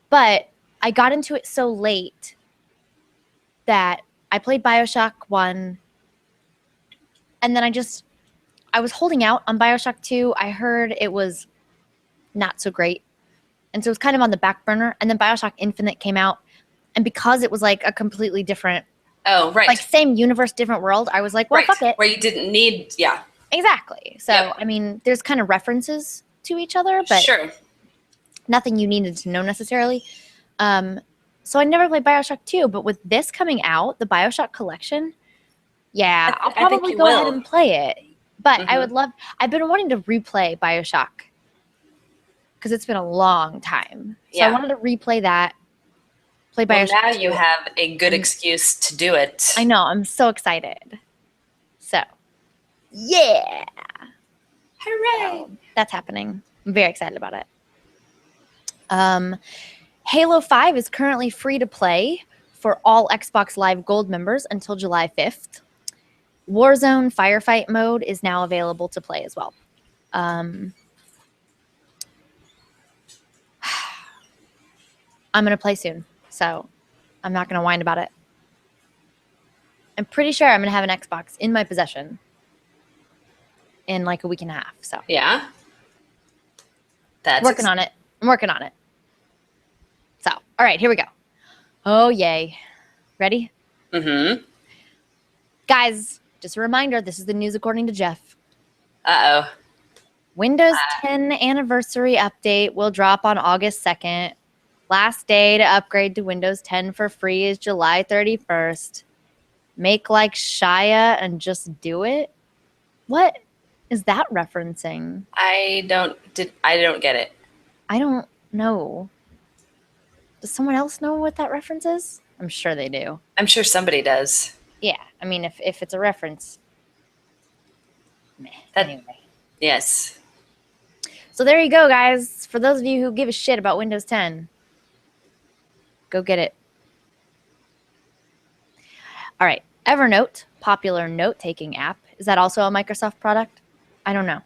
But I got into it so late that I played BioShock 1, and then I was holding out on BioShock 2. I heard it was not so great, and so it was kind of on the back burner, and then BioShock Infinite came out, and because it was like a completely different, like same universe, different world, I was like, well, fuck it. Where you didn't need, Exactly. So, I mean, there's kind of references to each other, but nothing you needed to know necessarily. So I never played BioShock 2, but with this coming out, the BioShock collection, I'll probably go ahead and play it. But I've been wanting to replay BioShock because it's been a long time. So I wanted to replay that. Play by Well, yourself. now you have a good excuse to do it. I know. I'm so excited. So, yeah. Hooray! So, that's happening. I'm very excited about it. Halo 5 is currently free to play for all Xbox Live Gold members until July 5th. Warzone Firefight mode is now available to play as well. I'm going to play soon, so I'm not going to whine about it. I'm pretty sure I'm going to have an Xbox in my possession in like a week and a half. So Yeah. That's I'm working on it. So, all right, here we go. Oh, yay. Ready? Mm-hmm. Guys, just a reminder, this is the news according to Jeff. Uh-oh. Windows 10 anniversary update will drop on August 2nd. Last day to upgrade to Windows 10 for free is July 31st. Make like Shia and just do it? What is that referencing? I don't get it. I don't know. Does someone else know what that reference is? I'm sure they do. I'm sure somebody does. Yeah, I mean, if it's a reference. Anyway. Yes. So there you go, guys. For those of you who give a shit about Windows 10, go get it. All right. Evernote, popular note-taking app. Is that also a Microsoft product? I don't know.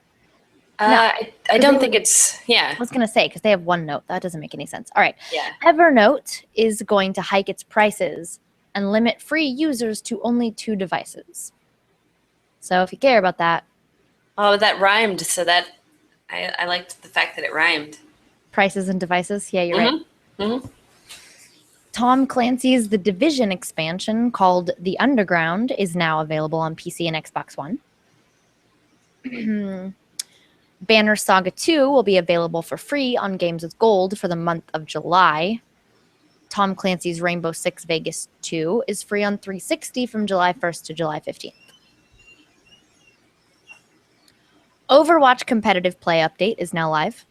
No, I don't think it's, I was going to say, because they have OneNote. That doesn't make any sense. All right. Yeah. Evernote is going to hike its prices and limit free users to only 2 devices. So if you care about that. Oh, that rhymed. So that, I liked the fact that it rhymed. Prices and devices. Yeah, you're right. Mm-hmm. Tom Clancy's The Division expansion called The Underground is now available on PC and Xbox One. Banner Saga 2 will be available for free on Games with Gold for the month of July. Tom Clancy's Rainbow Six Vegas 2 is free on 360 from July 1st to July 15th. Overwatch competitive play update is now live.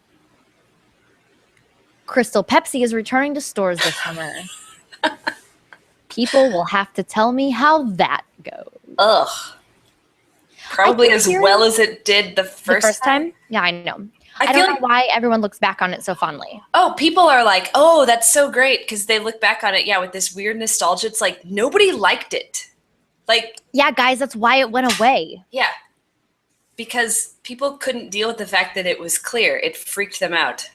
Crystal Pepsi is returning to stores this summer. People will have to tell me how that goes. Ugh. Probably as well as it did the first time. Yeah, I know. I don't know why everyone looks back on it so fondly. Oh, people are like, oh, that's so great, because they look back on it, with this weird nostalgia. It's like, nobody liked it. Like, yeah, guys, that's why it went away. Yeah. Because people couldn't deal with the fact that it was clear. It freaked them out.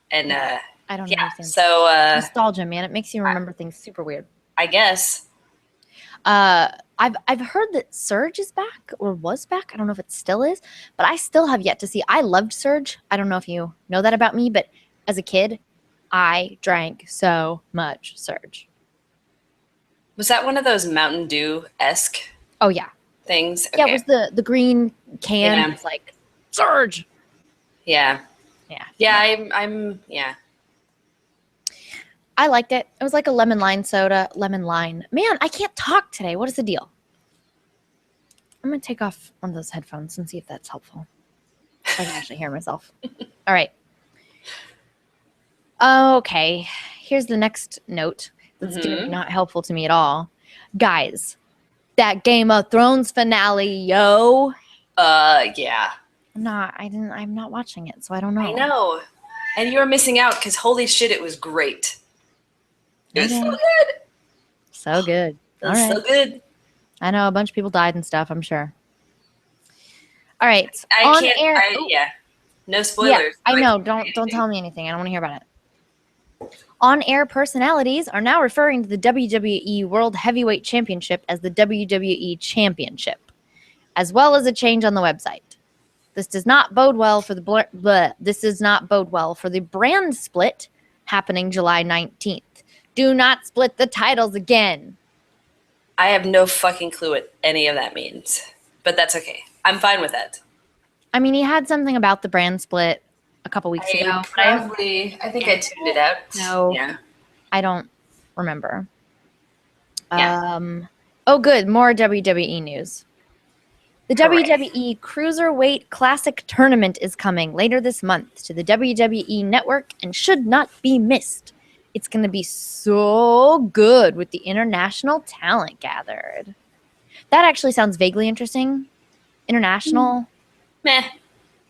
And, I don't understand. So, nostalgia, man. It makes you remember things super weird. I guess. I've heard that Surge is back or was back. I don't know if it still is, but I still have yet to see. I loved Surge. I don't know if you know that about me, but as a kid, I drank so much Surge. Was that one of those Mountain Dew-esque things? Okay. Yeah, it was the green can. Yeah. It was like, Surge. Yeah. Yeah. Yeah. I liked it. It was like a lemon lime soda. Lemon lime. Man, I can't talk today. What is the deal? I'm going to take off one of those headphones and see if that's helpful. I can actually hear myself. All right. Okay. Here's the next note that's going to be not helpful to me at all. Guys, that Game of Thrones finale, yo. Yeah. I'm not watching it, so I don't know. I know. And you were missing out because holy shit, it was great. It was so good. So good. It was so good. I know a bunch of people died and stuff, I'm sure. All right. No spoilers. Yeah, I know. Don't tell me anything. I don't want to hear about it. On-air personalities are now referring to the WWE World Heavyweight Championship as the WWE Championship, as well as a change on the website. This does not bode well for the brand split happening July 19th. Do not split the titles again. I have no fucking clue what any of that means, but that's okay. I'm fine with that. I mean, he had something about the brand split a couple weeks ago. I think I tuned it out. No, yeah. I don't remember. Yeah. Oh, good. More WWE news. The WWE Cruiserweight Classic Tournament is coming later this month to the WWE Network and should not be missed. It's going to be so good with the international talent gathered. That actually sounds vaguely interesting. International. Meh.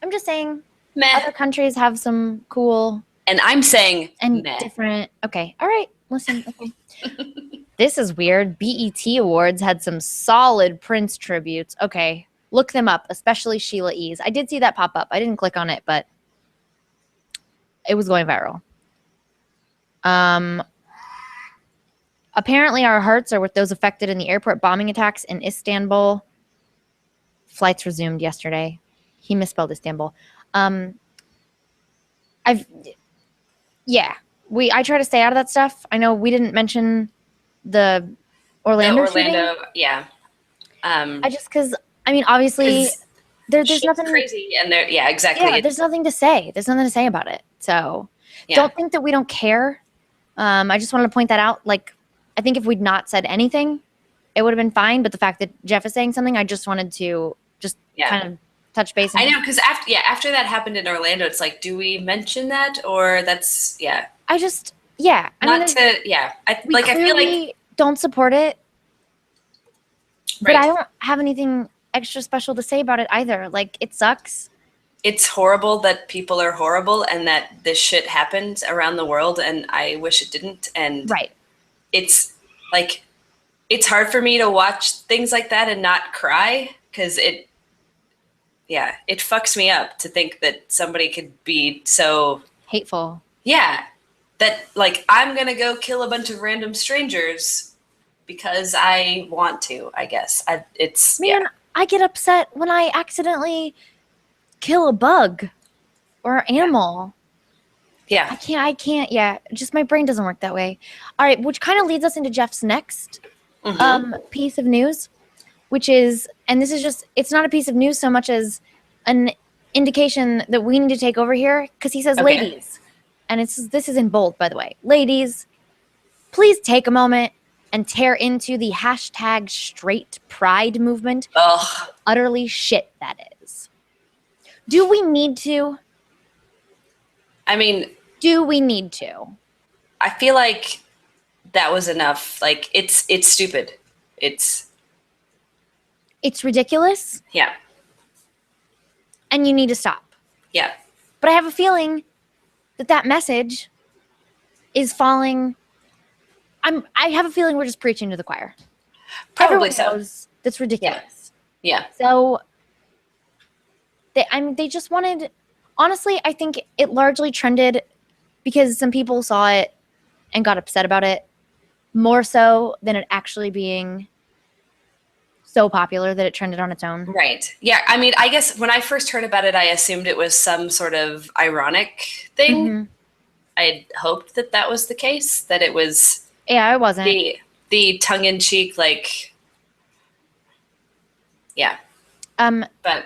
I'm just saying Meh. other countries have some cool And I'm saying and meh. different. Okay. All right. Listen. Okay. This is weird. BET Awards had some solid Prince tributes. Okay. Look them up, especially Sheila E's. I did see that pop up. I didn't click on it, but it was going viral. Apparently our hearts are with those affected in the airport bombing attacks in Istanbul. Flights resumed yesterday. He misspelled Istanbul. I try to stay out of that stuff. I know we didn't mention the Orlando shooting. Yeah. I just because obviously there's nothing crazy, and exactly. Yeah, there's nothing to say. There's nothing to say about it. So don't think that we don't care. I just wanted to point that out. Like, I think if we'd not said anything, it would have been fine. But the fact that Jeff is saying something, I just wanted to kind of touch base. I know, because after that happened in Orlando, it's like, do we mention that, or that's I feel like don't support it, but I don't have anything extra special to say about it either. Like, it sucks. It's horrible that people are horrible and that this shit happens around the world, and I wish it didn't. And it's like, it's hard for me to watch things like that and not cry, because it fucks me up to think that somebody could be so hateful. Yeah. That, like, I'm going to go kill a bunch of random strangers because I want to, I guess. I get upset when I accidentally kill a bug or animal. Yeah. I can't. Yeah. Just my brain doesn't work that way. All right. Which kind of leads us into Jeff's next piece of news, which is, and this is just, it's not a piece of news so much as an indication that we need to take over here, because he says, ladies, and this is in bold, by the way, ladies, please take a moment and tear into the hashtag straight pride movement. Utterly shit that is. Do we need to? I mean, do we need to? I feel like that was enough. Like, it's stupid. It's ridiculous. Yeah. And you need to stop. Yeah. But I have a feeling that message is falling. I have a feeling we're just preaching to the choir. Probably Everyone knows that's ridiculous. Yeah. So they just wanted, honestly, I think it largely trended because some people saw it and got upset about it more so than it actually being so popular that it trended on its own. Right. Yeah. I mean, I guess when I first heard about it, I assumed it was some sort of ironic thing. Mm-hmm. I hoped that was the case, that it was. Yeah, it wasn't. The tongue-in-cheek, like, yeah. But.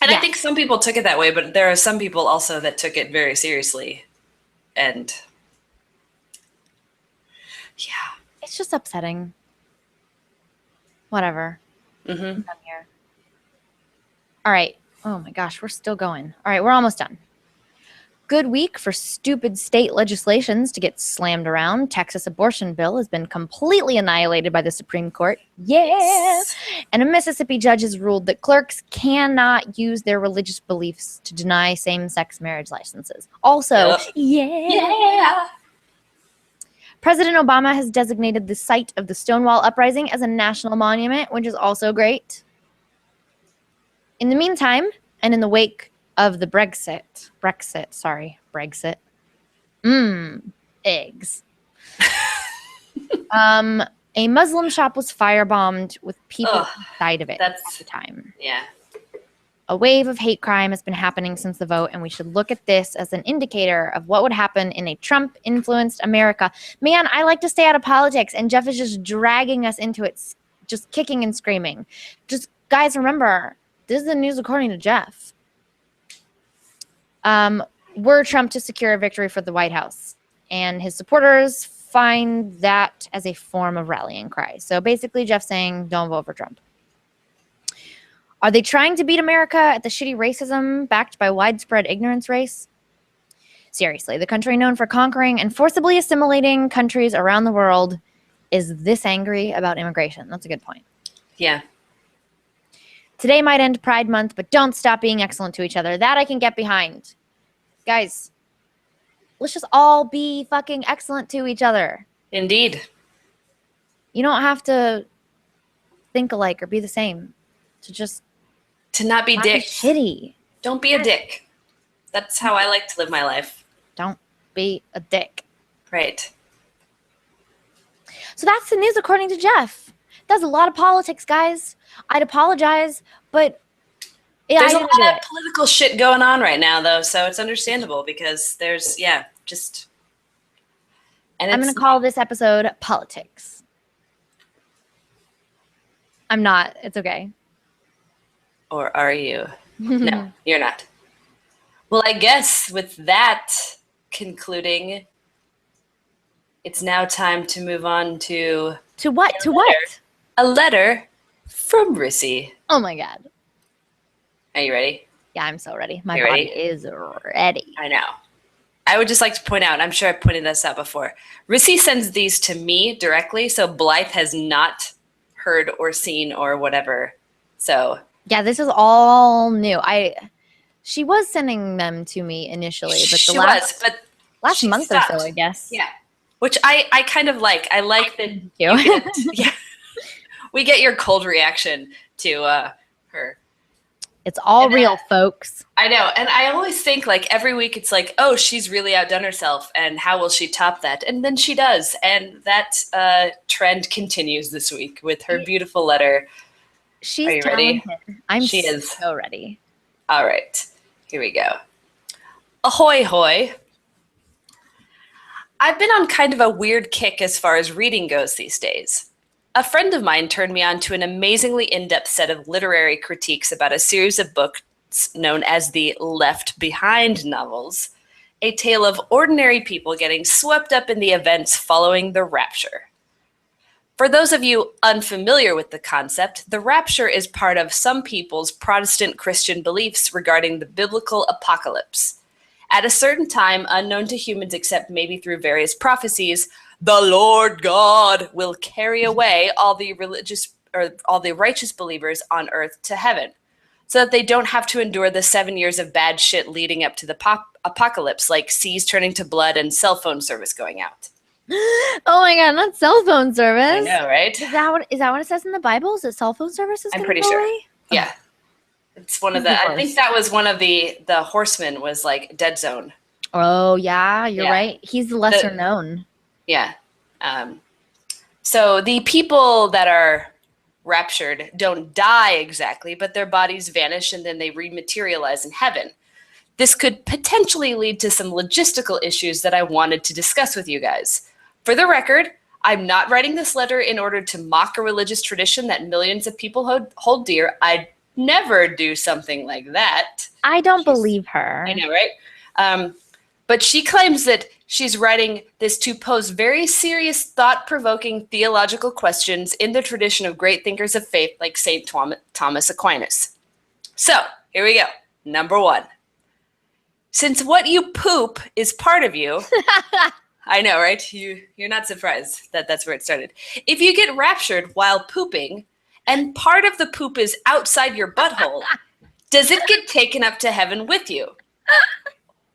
And I think some people took it that way, but there are some people also that took it very seriously. And yeah. It's just upsetting. Whatever. Mm-hmm. I'm done here. All right. Oh my gosh, we're still going. All right, we're almost done. Good week for stupid state legislations to get slammed around. Texas abortion bill has been completely annihilated by the Supreme Court. Yes. And a Mississippi judge has ruled that clerks cannot use their religious beliefs to deny same-sex marriage licenses. Also, yeah. President Obama has designated the site of the Stonewall Uprising as a national monument, which is also great. In the meantime, and in the wake of the Brexit. Eggs. A Muslim shop was firebombed with people inside of it at the time. Yeah. A wave of hate crime has been happening since the vote, and we should look at this as an indicator of what would happen in a Trump-influenced America. Man, I like to stay out of politics, and Jeff is just dragging us into it, just kicking and screaming. Just, guys, remember, this is the news according to Jeff. Were Trump to secure a victory for the White House, and his supporters find that as a form of rallying cry. So basically, Jeff saying, don't vote for Trump. Are they trying to beat America at the shitty racism backed by widespread ignorance race? Seriously, the country known for conquering and forcibly assimilating countries around the world is this angry about immigration. That's a good point. Yeah. Today might end Pride Month, but don't stop being excellent to each other. That I can get behind. Guys, let's just all be fucking excellent to each other. Indeed. You don't have to think alike or be the same. To not be dicks. Shitty. Don't be a dick. That's how I like to live my life. Don't be a dick. Right. So that's the news according to Jeff. That's a lot of politics, guys. I'd apologize, but yeah, there's a lot of political shit going on right now, though, so it's understandable because there's, and I'm going to call this episode Politics. I'm not. It's okay. Or are you? No, you're not. Well, I guess with that concluding, it's now time to move on to... To what? To what? A letter from Rissy. Oh my God. Are you ready? Yeah, I'm so ready. My body is ready. I know. I would just like to point out, I'm sure I pointed this out before, Rissy sends these to me directly, so Blythe has not heard or seen or whatever. So yeah, this is all new. She was sending them to me initially, but last month stopped. or so, I guess. Yeah, which I kind of like. I like that. Yeah, we get your cold reaction to her. It's all real, folks. I know, and I always think like every week it's like, oh, she's really outdone herself, and how will she top that? And then she does, and that trend continues this week with her beautiful letter. She's Are you ready? She is so ready. All right, here we go. Ahoy hoy. I've been on kind of a weird kick as far as reading goes these days. A friend of mine turned me on to an amazingly in-depth set of literary critiques about a series of books known as the Left Behind novels, a tale of ordinary people getting swept up in the events following the rapture. For those of you unfamiliar with the concept, the rapture is part of some people's Protestant Christian beliefs regarding the biblical apocalypse. At a certain time, unknown to humans except maybe through various prophecies, the Lord God will carry away all the righteous believers on earth to heaven, so that they don't have to endure the 7 years of bad shit leading up to the apocalypse, like seas turning to blood and cell phone service going out. Oh my God, not cell phone service. I know, right? Is that what it says in the Bible? Is it cell phone service? I'm pretty sure. Away? Yeah. It's one of the, I think that was one of the horsemen was like Dead Zone. Oh yeah, you're right. He's the lesser known. Yeah. So the people that are raptured don't die exactly, but their bodies vanish and then they rematerialize in heaven. This could potentially lead to some logistical issues that I wanted to discuss with you guys. For the record, I'm not writing this letter in order to mock a religious tradition that millions of people hold dear. I'd never do something like that. I don't believe her. I know, right? But she claims that she's writing this to pose very serious, thought-provoking theological questions in the tradition of great thinkers of faith like St. Thomas Aquinas. So, here we go. Number 1. Since what you poop is part of you, I know, right? You're not surprised that that's where it started. If you get raptured while pooping, and part of the poop is outside your butthole, does it get taken up to heaven with you?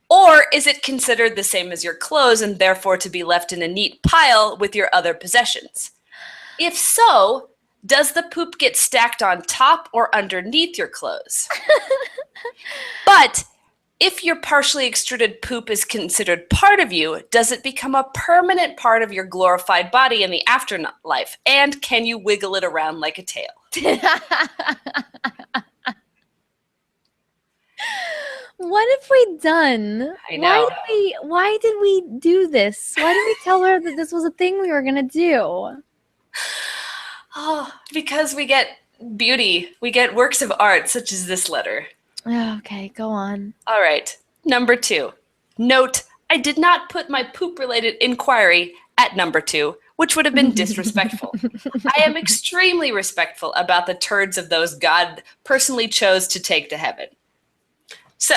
Or is it considered the same as your clothes and therefore to be left in a neat pile with your other possessions? If so, does the poop get stacked on top or underneath your clothes? But if your partially extruded poop is considered part of you, does it become a permanent part of your glorified body in the afterlife? And can you wiggle it around like a tail? What have we done? I know. Why did we do this? Why did we tell her that this was a thing we were going to do? Oh, because we get beauty. We get works of art, such as this letter. Okay, go on. All right. Number 2. Note, I did not put my poop-related inquiry at number 2, which would have been disrespectful. I am extremely respectful about the turds of those God personally chose to take to heaven. So,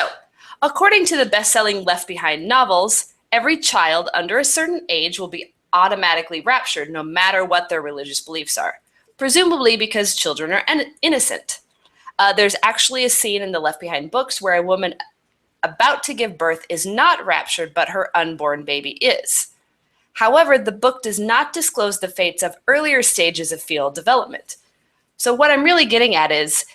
According to the best-selling Left Behind novels, every child under a certain age will be automatically raptured no matter what their religious beliefs are, presumably because children are innocent. There's actually a scene in the Left Behind books where a woman about to give birth is not raptured, but her unborn baby is. However, the book does not disclose the fates of earlier stages of fetal development. So what I'm really getting at is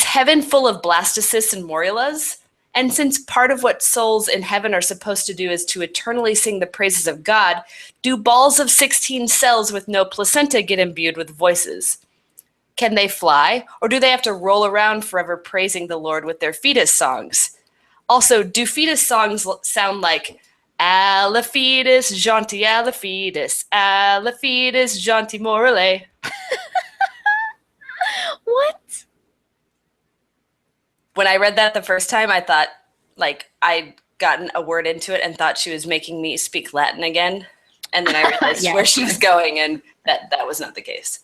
heaven full of blastocysts and morulas? And since part of what souls in heaven are supposed to do is to eternally sing the praises of God, do balls of 16 cells with no placenta get imbued with voices? Can they fly, or do they have to roll around forever praising the Lord with their fetus songs? Also, do fetus songs sound like "A la fetus, gentil a la fetus, gentil morale"? What? When I read that the first time, I thought, like, I'd gotten a word into it and thought she was making me speak Latin again. And then I realized Yeah. where she was going, and that was not the case.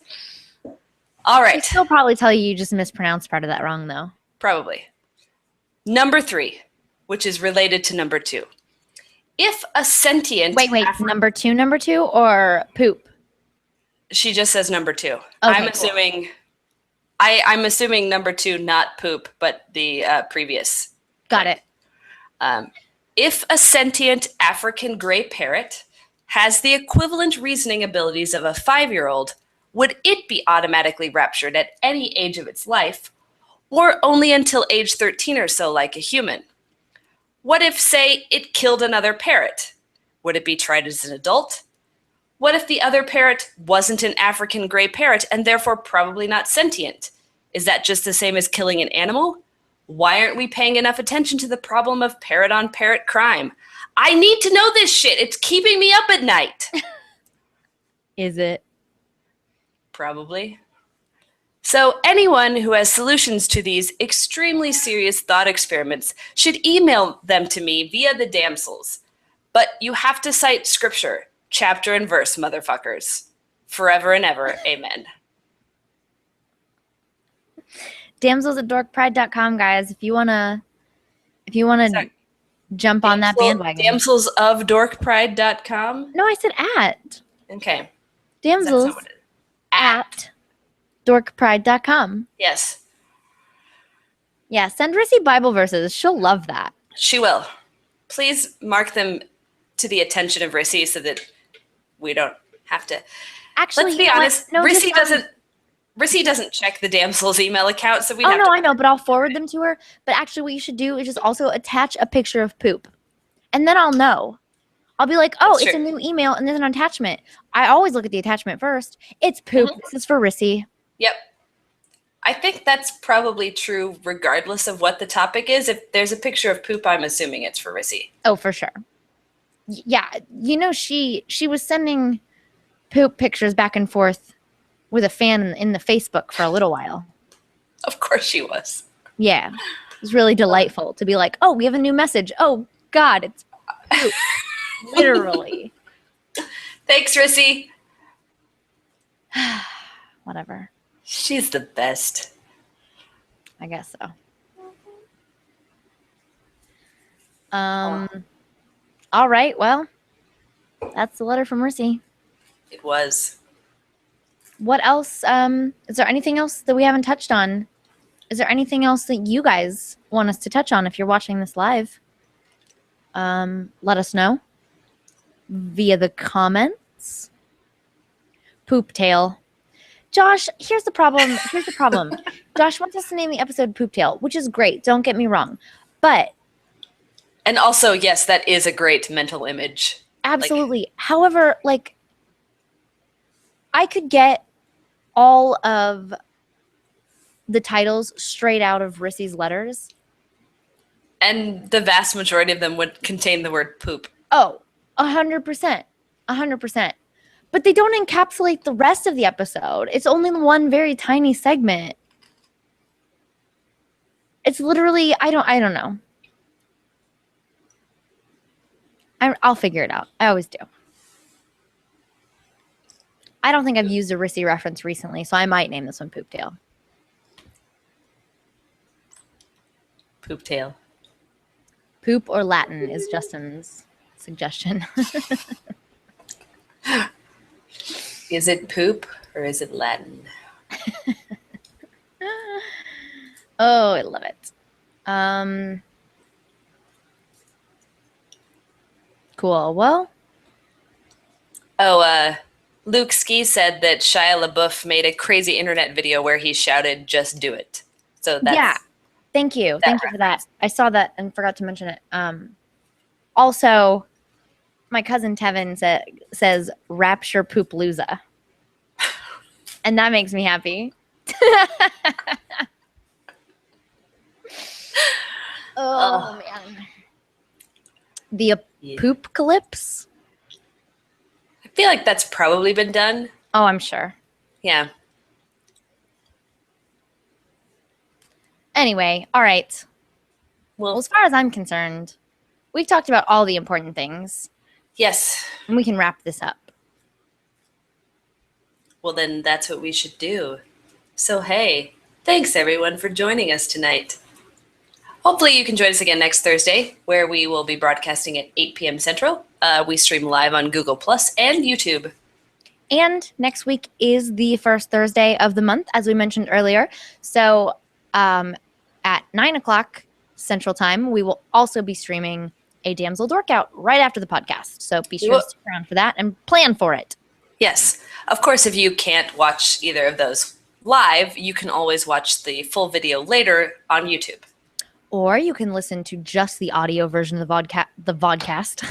All right. She'll probably tell you just mispronounced part of that wrong, though. Probably. Number 3, which is related to number 2. If a sentient... Wait, number two, or poop? She just says number 2. Okay, I'm cool. assuming... I'm assuming number 2, not poop, but the previous. Got it. If a sentient African gray parrot has the equivalent reasoning abilities of a 5-year-old, would it be automatically raptured at any age of its life, or only until age 13 or so like a human? What if, say, it killed another parrot? Would it be tried as an adult? What if the other parrot wasn't an African gray parrot and therefore probably not sentient? Is that just the same as killing an animal? Why aren't we paying enough attention to the problem of parrot-on-parrot crime? I need to know this shit. It's keeping me up at night. Is it? Probably. So anyone who has solutions to these extremely serious thought experiments should email them to me via the Damsels. But you have to cite scripture. Chapter and verse, motherfuckers. Forever and ever. Amen. Damsels at dorkpride.com, guys. If you wanna jump on that bandwagon. Damsels of dorkpride.com? No, I said at. Okay. Damsels at dorkpride.com. Yes. Yeah, send Rissy Bible verses. She'll love that. She will. Please mark them to the attention of Rissy so that we don't have to. Actually, let's be honest. No, Rissy doesn't check the Damsel's email account, so we. Oh no, I know, but I'll forward them to her. But actually, what you should do is just also attach a picture of poop, and then I'll know. I'll be like, oh, it's a new email, and there's an attachment. I always look at the attachment first. It's poop. Mm-hmm. This is for Rissy. Yep. I think that's probably true regardless of what the topic is. If there's a picture of poop, I'm assuming it's for Rissy. Oh, for sure. Yeah, you know, she was sending poop pictures back and forth with a fan in the Facebook for a little while. Of course she was. Yeah. It was really delightful to be like, oh, we have a new message. Oh, God, it's poop. Literally. Thanks, Rissy. Whatever. She's the best. I guess so. All right. Well, that's the letter from Rissy. It was. What else? Is there anything else that we haven't touched on? Is there anything else that you guys want us to touch on if you're watching this live? Let us know via the comments. Poop tail. Josh, here's the problem. Josh wants us to name the episode Poop Tail, which is great. Don't get me wrong. But. And also, yes, that is a great mental image. Absolutely. However, like, I could get all of the titles straight out of Rissy's letters. And the vast majority of them would contain the word poop. Oh, 100%. 100%. But they don't encapsulate the rest of the episode. It's only one very tiny segment. It's literally, I don't know. I'll figure it out. I always do. I don't think I've used a Rissy reference recently, so I might name this one Poop Tail. Poop Tail. Poop or Latin is Justin's suggestion. Is it poop or is it Latin? Oh, I love it. Cool. Well, Luke Ski said that Shia LaBeouf made a crazy internet video where he shouted, "Just do it." So that's yeah. Thank you. Thank you for that. I saw that and forgot to mention it. Also, my cousin Tevin says rapture poopalooza. And that makes me happy. Oh, man. The poopcalypse? I feel like that's probably been done. Oh, I'm sure. Yeah. Anyway, all right. Well, as far as I'm concerned, we've talked about all the important things. Yes. And we can wrap this up. Well, then that's what we should do. So, hey, thanks everyone for joining us tonight. Hopefully you can join us again next Thursday, where we will be broadcasting at 8 p.m. Central. We stream live on Google Plus and YouTube. And next week is the first Thursday of the month, as we mentioned earlier. So at 9 o'clock Central Time, we will also be streaming a Damsel Dork Out right after the podcast. So be sure to stick around for that and plan for it. Yes. Of course, if you can't watch either of those live, you can always watch the full video later on YouTube. Or you can listen to just the audio version of the podcast.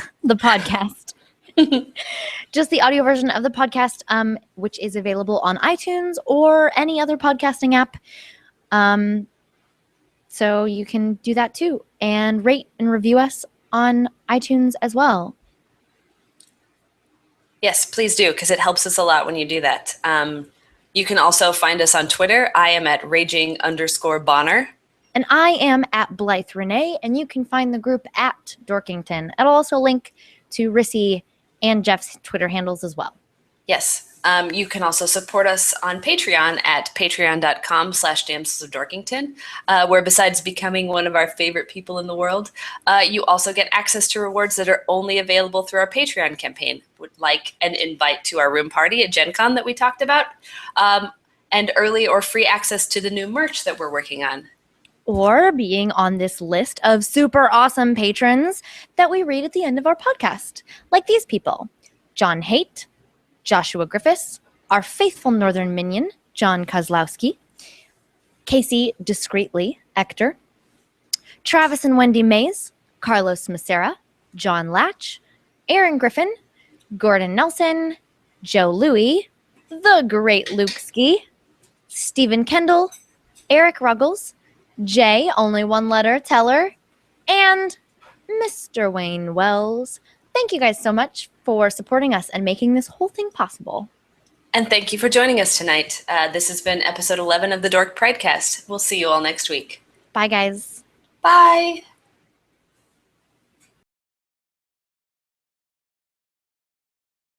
Just the audio version of the podcast, which is available on iTunes or any other podcasting app. So you can do that too. And rate and review us on iTunes as well. Yes, please do, because it helps us a lot when you do that. You can also find us on Twitter. I am at raging_Bonner. And I am at Blythe Renee, and you can find the group at Dorkington. It'll also link to Rissy and Jeff's Twitter handles as well. Yes. You can also support us on Patreon at patreon.com/Damsels of Dorkington, where besides becoming one of our favorite people in the world, you also get access to rewards that are only available through our Patreon campaign, like an invite to our room party at Gen Con that we talked about, and early or free access to the new merch that we're working on. Or being on this list of super awesome patrons that we read at the end of our podcast, like these people: John Haight, Joshua Griffiths, our faithful Northern minion, John Kozlowski, Casey Discreetly, Ector, Travis and Wendy Mays, Carlos Macera, John Latch, Aaron Griffin, Gordon Nelson, Joe Louie, the Great Luke Ski, Stephen Kendall, Eric Ruggles, Jay, only one letter, Teller, and Mr. Wayne Wells. Thank you guys so much for supporting us and making this whole thing possible. And thank you for joining us tonight. This has been episode 11 of the Dork Pridecast. We'll see you all next week. Bye, guys. Bye.